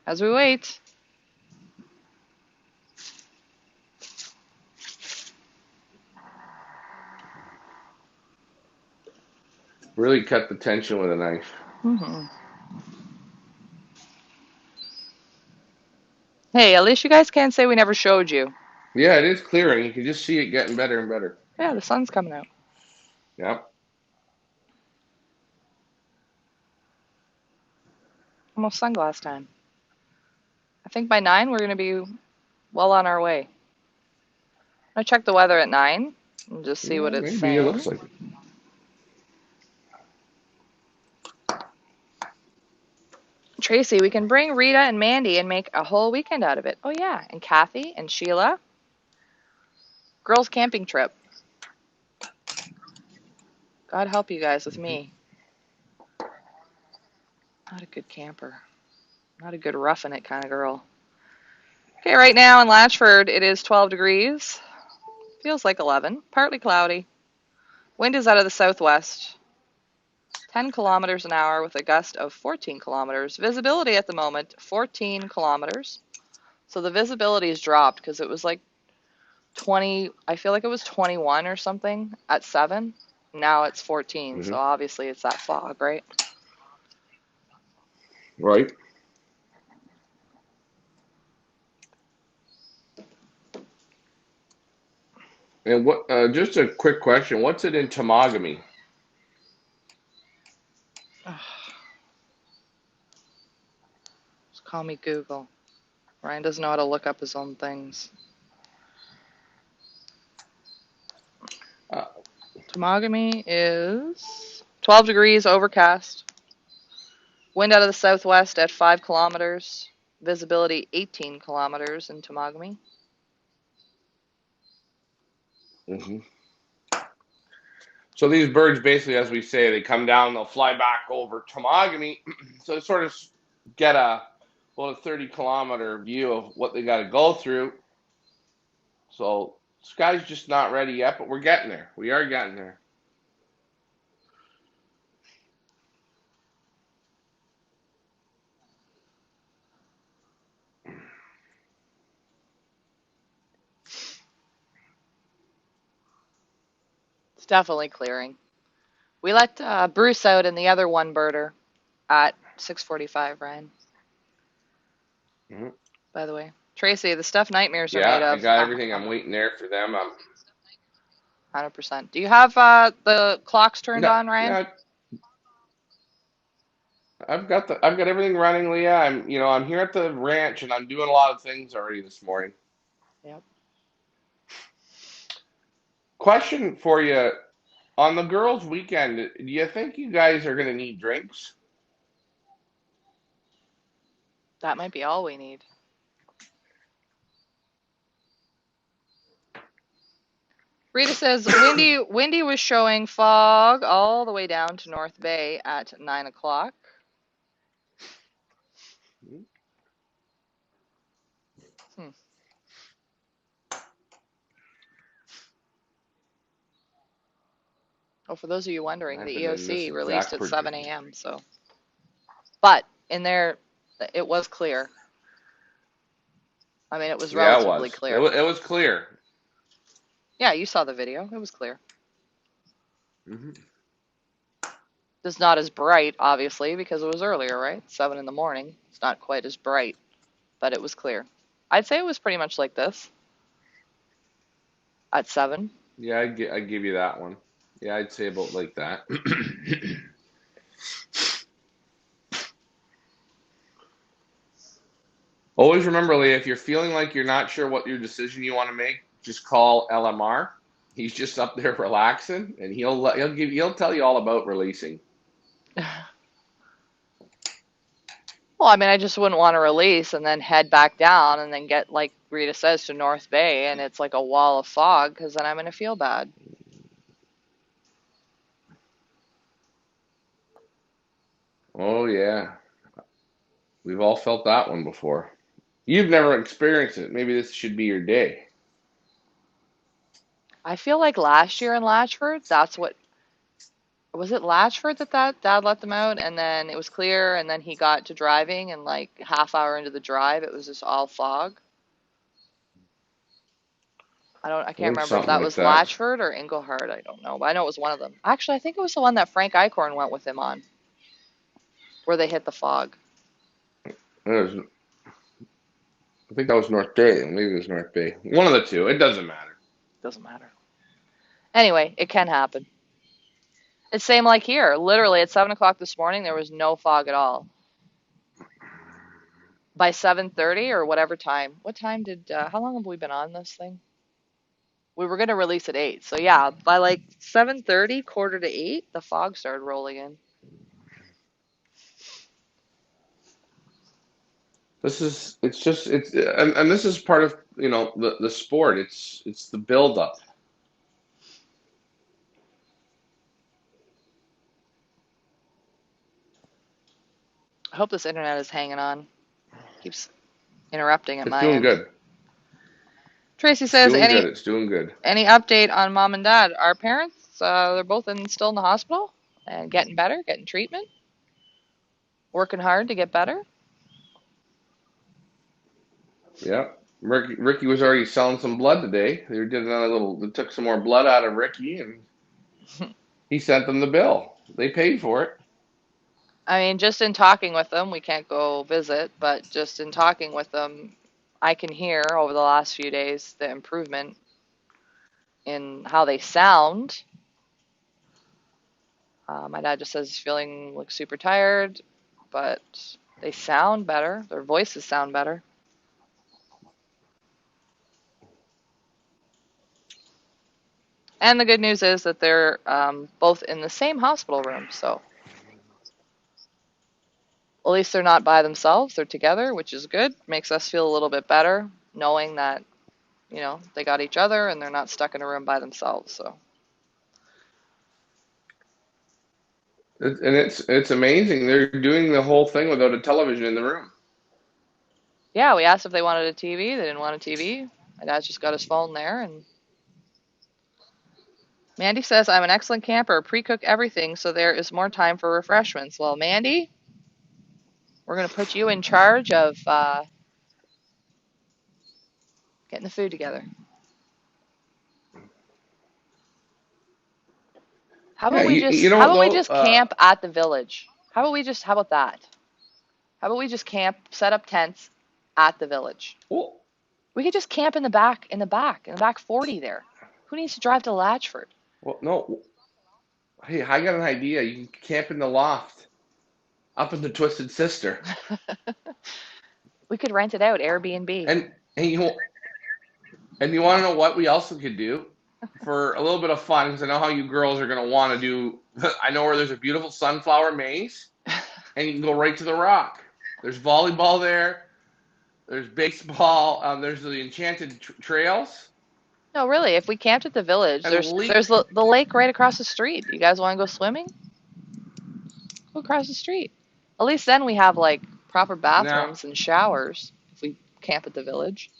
As we wait. Really cut the tension with a knife. Mm-hmm. Hey, at least you guys can't say we never showed you. Yeah, it is clearing. You can just see it getting better and better. Yeah, the sun's coming out. Yep. Almost sunglass time. I think by 9 we're going to be well on our way. I'm going to check the weather at 9 and just see what Well, it's maybe it saying. looks like it. Tracy, we can bring Rita and Mandy and make a whole weekend out of it. Oh, yeah. And Kathy and Sheila. Girls camping trip. God help you guys with me. Not a good camper. Not a good roughing it kind of girl. Okay, right now in Latchford it is 12 degrees. Feels like 11. Partly cloudy. Wind is out of the southwest. 10 kilometers an hour with a gust of 14 kilometers. Visibility at the moment, 14 kilometers. So the visibility has dropped because it was like 20, I feel like it was 21 or something at 7. Now it's 14, so Hmm. obviously it's that fog, right? Right. And what? Just a quick question. What's it in Tamagami? Just call me Google. Ryan doesn't know how to look up his own things. Uh, Tamagami is 12 degrees, overcast. Wind out of the southwest at 5 kilometers. Visibility 18 kilometers in Tamagami. hmm So these birds, basically, as we say, they come down, they'll fly back over Tamagami, so they sort of get a 30-kilometer view of what they got to go through. So sky's just not ready yet, but we're getting there. We are getting there. It's definitely clearing. We let Bruce out and the other one birder at 6:45, Ryan, Mhm. by the way. Tracy, the stuff nightmares are made Yeah, I of, got everything. I'm waiting there for them. 100%. Do you have the clocks turned No, on, Ryan? yeah, I've got everything running, Leah. I'm here at the ranch and I'm doing a lot of things already this morning. Yep. Question for you on the girls' weekend. Do you think you guys are gonna need drinks? That might be all we need. Rita says Windy was showing fog all the way down to North Bay at 9 o'clock. Hmm. Oh, for those of you wondering, I've the been in this EOC released exact at predicament. 7 a.m. So, but in there, it was clear. I mean, it was Yeah, it relatively was. clear. It was clear. Yeah, you saw the video. It was clear. Hmm. It's not as bright, obviously, because it was earlier, right? 7 in the morning. It's not quite as bright, but it was clear. I'd say it was pretty much like this at 7. Yeah, I give you that one. Yeah, I'd say about like that. Always remember, Leah, if you're feeling like you're not sure what your decision you want to make, just call LMR. He's just up there relaxing, and he'll tell you all about releasing. Well, I mean, I just wouldn't want to release and then head back down and then get, like Rita says, to North Bay and it's like a wall of fog because then I'm going to feel bad. Oh yeah, we've all felt that one before. You've never experienced it. Maybe this should be your day. I feel like last year in Latchford, that's what was it Latchford that dad let them out and then it was clear and then he got to driving and like half hour into the drive it was just all fog. I I can't think remember if something that like was that. Latchford or Englehart. I don't know, but I know it was one of them. Actually, I think it was the one that Frank Eichhorn went with him on, where they hit the fog. It was, I think that was North Bay. Maybe it was North Bay. One of the two. It doesn't matter. Doesn't matter. Anyway, it can happen. It's same like here. Literally at 7 o'clock this morning, there was no fog at all. By 7:30 or whatever time. What time did? How long have we been on this thing? We were gonna release at 8. So yeah, by like 7:30, quarter to 8, the fog started rolling in. And this is part of the sport. It's the build up. I hope this internet is hanging on. Keeps interrupting at It's my doing end. good. Tracy It's says, doing good. any It's doing good. any update on mom and dad? Our parents, they're both still in the hospital and getting better, getting treatment, working hard to get better. Yeah. Ricky was already selling some blood today. They took some more blood out of Ricky and he sent them the bill. They paid for it. I mean, just in talking with them, we can't go visit, but just in talking with them, I can hear over the last few days the improvement in how they sound. My dad just says he's feeling like super tired, but they sound better. Their voices sound better. And the good news is that they're both in the same hospital room, so at least they're not by themselves. They're together, which is good. Makes us feel a little bit better knowing that, they got each other and they're not stuck in a room by themselves. So, It's amazing. They're doing the whole thing without a television in the room. yeah, we asked if they wanted a TV. They didn't want a TV. My dad's just got his phone there. And Mandy says, I'm an excellent camper. Pre-cook everything so there is more time for refreshments. Well, Mandy, we're going to put you in charge of getting the food together. How Yeah, about we you just know how what about we though? just camp at the village? How about that? How about we just camp, set up tents at the village? Well, We could just camp in the back 40 there. Who needs to drive to Latchford? well, no. Hey, I got an idea. You can camp in the loft up in the Twisted Sister, We could rent it out, Airbnb. and you want to know what we also could do for a little bit of fun? Because I know how you girls are gonna want to do. I know where there's a beautiful sunflower maze, and you can go right to the rock. There's volleyball there. There's baseball. There's the enchanted trails No, really, if we camped at the village, and there's the lake right across the street. You guys want to go swimming? Go across the street. At least then we have like proper now. bathrooms and showers if we camp at the village.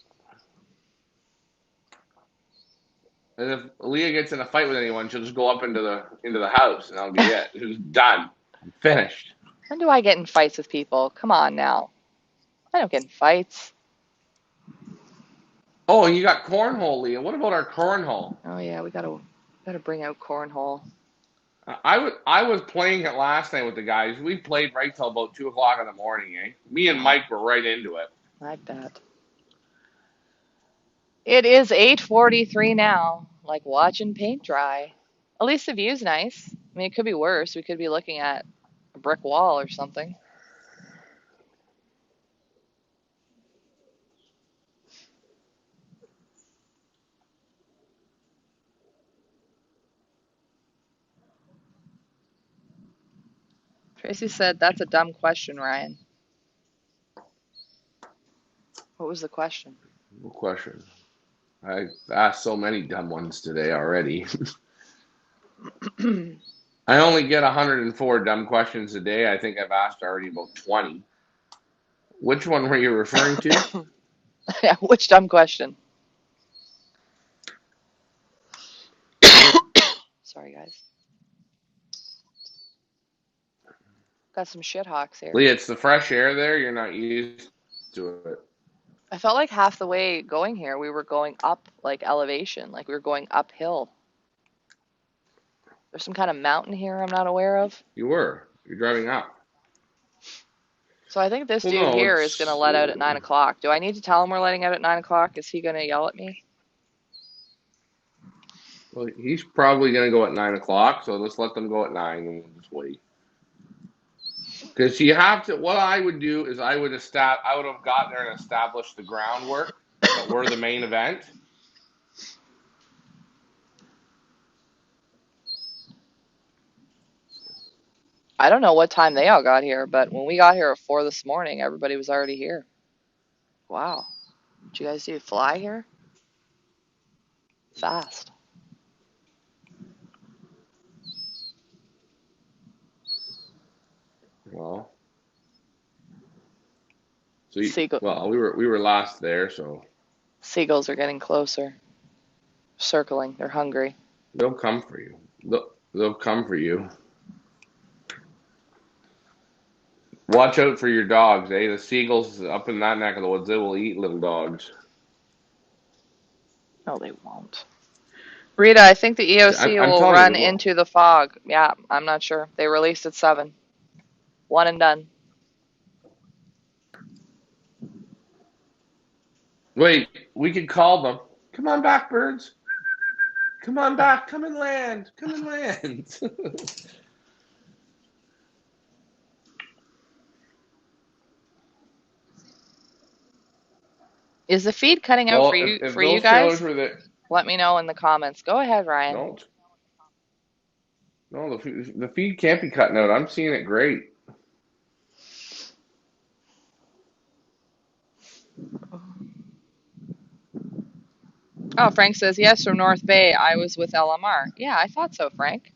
And if Leah gets in a fight with anyone, she'll just go up into the house, and that'll be it. It's done, finished. When do I get in fights with people? Come on now. I don't get in fights. Oh, and you got cornhole, Leah. What about our cornhole? Oh yeah, we gotta bring out cornhole. I was playing it last night with the guys. We played right till about 2 o'clock in the morning. Me and Mike were right into it. I bet. It is 8:43 now. Like watching paint dry. At least the view's nice. I mean, it could be worse. We could be looking at a brick wall or something. Tracy said, "That's a dumb question, Ryan." What was the question? No question. I asked so many dumb ones today already. I only get 104 dumb questions a day. I think I've asked already about 20. Which one were you referring to? Yeah, which dumb question? Sorry, guys. Got some shithawks here. Leah, it's the fresh air there. You're not used to it. I felt like half the way going here, we were going up like elevation, like we were going uphill. There's some kind of mountain here I'm not aware of. You were. You're driving up. So I think this Well, dude no, here is going to it's. let out at 9 o'clock. Do I need to tell him we're letting out at 9 o'clock? Is he going to yell at me? Well, he's probably going to go at 9 o'clock, so let's let them go at 9 and we'll just wait. Because you have to. What I would do is I would have gotten there and established the groundwork that we're the main event. I don't know what time they all got here, but when we got here at 4 this morning, everybody was already here. Wow. Did you guys do fly here? Fast. Well, Seagull well, we were last there, so Seagulls are getting closer. Circling. They're hungry. they'll come for you. They'll come for you. Watch out for your dogs, eh? The seagulls up in that neck of the woods, they will eat little dogs. No, they won't. Rita, I think the EOC I'm will telling you, run they will. into the fog. Yeah, I'm not sure. They released at 7. One and done. Wait, we could call them. Come on back, birds. Come on back. Come and land. Come and land. Is the feed cutting out Well, if for you those trailers guys? were there, Let me know in the comments. Go ahead, Ryan. no, no, the feed can't be cutting out. I'm seeing it great. Oh, Frank says, yes, from North Bay. I was with LMR. Yeah, I thought so, Frank.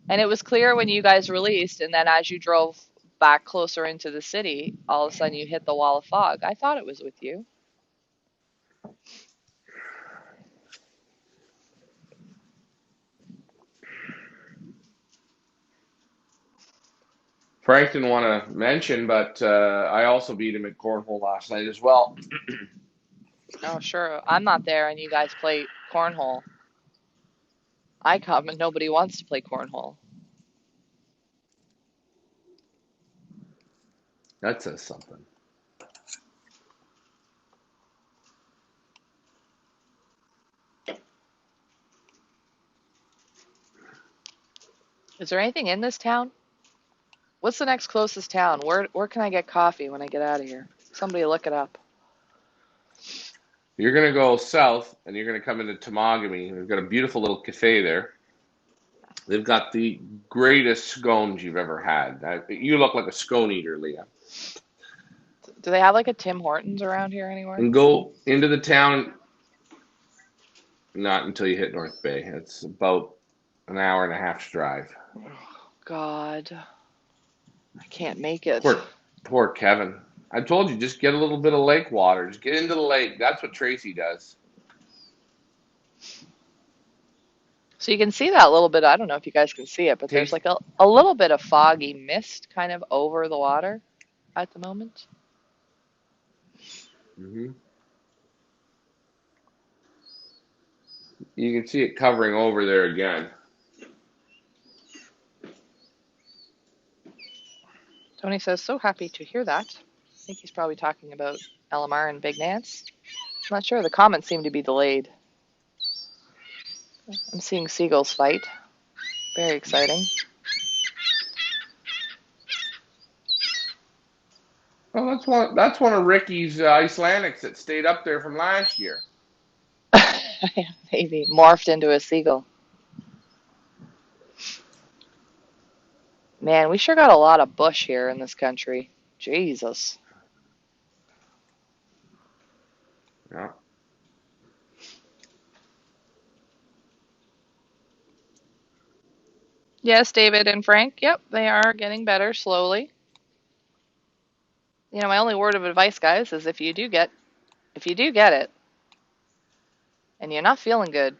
And it was clear when you guys released, and then as you drove back closer into the city, all of a sudden you hit the wall of fog. I thought it was with you. Frank didn't want to mention, but I also beat him at cornhole last night as well. Oh, sure. I'm not there, and you guys play cornhole. I come and nobody wants to play cornhole. That says something. Is there anything in this town? What's the next closest town? Where can I get coffee when I get out of here? Somebody look it up. You're gonna go south, and you're gonna come into Temagami. We've got a beautiful little cafe there. They've got the greatest scones you've ever had. You look like a scone eater, Leah. Do they have like a Tim Hortons around here anywhere? And go into the town. Not until you hit North Bay. It's about an hour and a half's drive. God, I can't make it. Poor Kevin. I told you, just get a little bit of lake water. Just get into the lake. That's what Tracy does. So you can see that little bit. I don't know if you guys can see it, but there's Taste. like a little bit of foggy mist kind of over the water at the moment. Hmm. You can see it covering over there again. Tony says, so happy to hear that. I think he's probably talking about LMR and Big Nance. I'm not sure. The comments seem to be delayed. I'm seeing seagulls fight. Very exciting. Oh, that's one of Ricky's Icelandics that stayed up there from last year. Maybe morphed into a seagull. Man, we sure got a lot of bush here in this country. Jesus. Yeah. Yes, David and Frank. Yep, they are getting better slowly. You know, my only word of advice, guys, is if you do get it and you're not feeling good,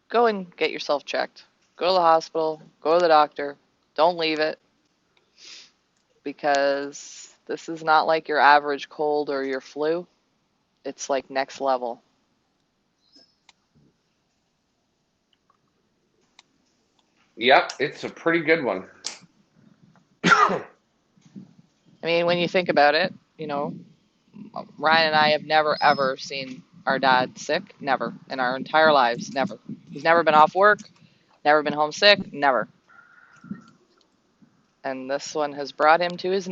go and get yourself checked. Go to the hospital, go to the doctor. Don't leave it because this is not like your average cold or your flu. It's like next level. Yep, it's a pretty good one. I mean, when you think about it, you know, Ryan and I have never ever seen our dad sick. Never. In our entire lives. Never. He's never been off work, never been homesick, never. And this one has brought him to his knees.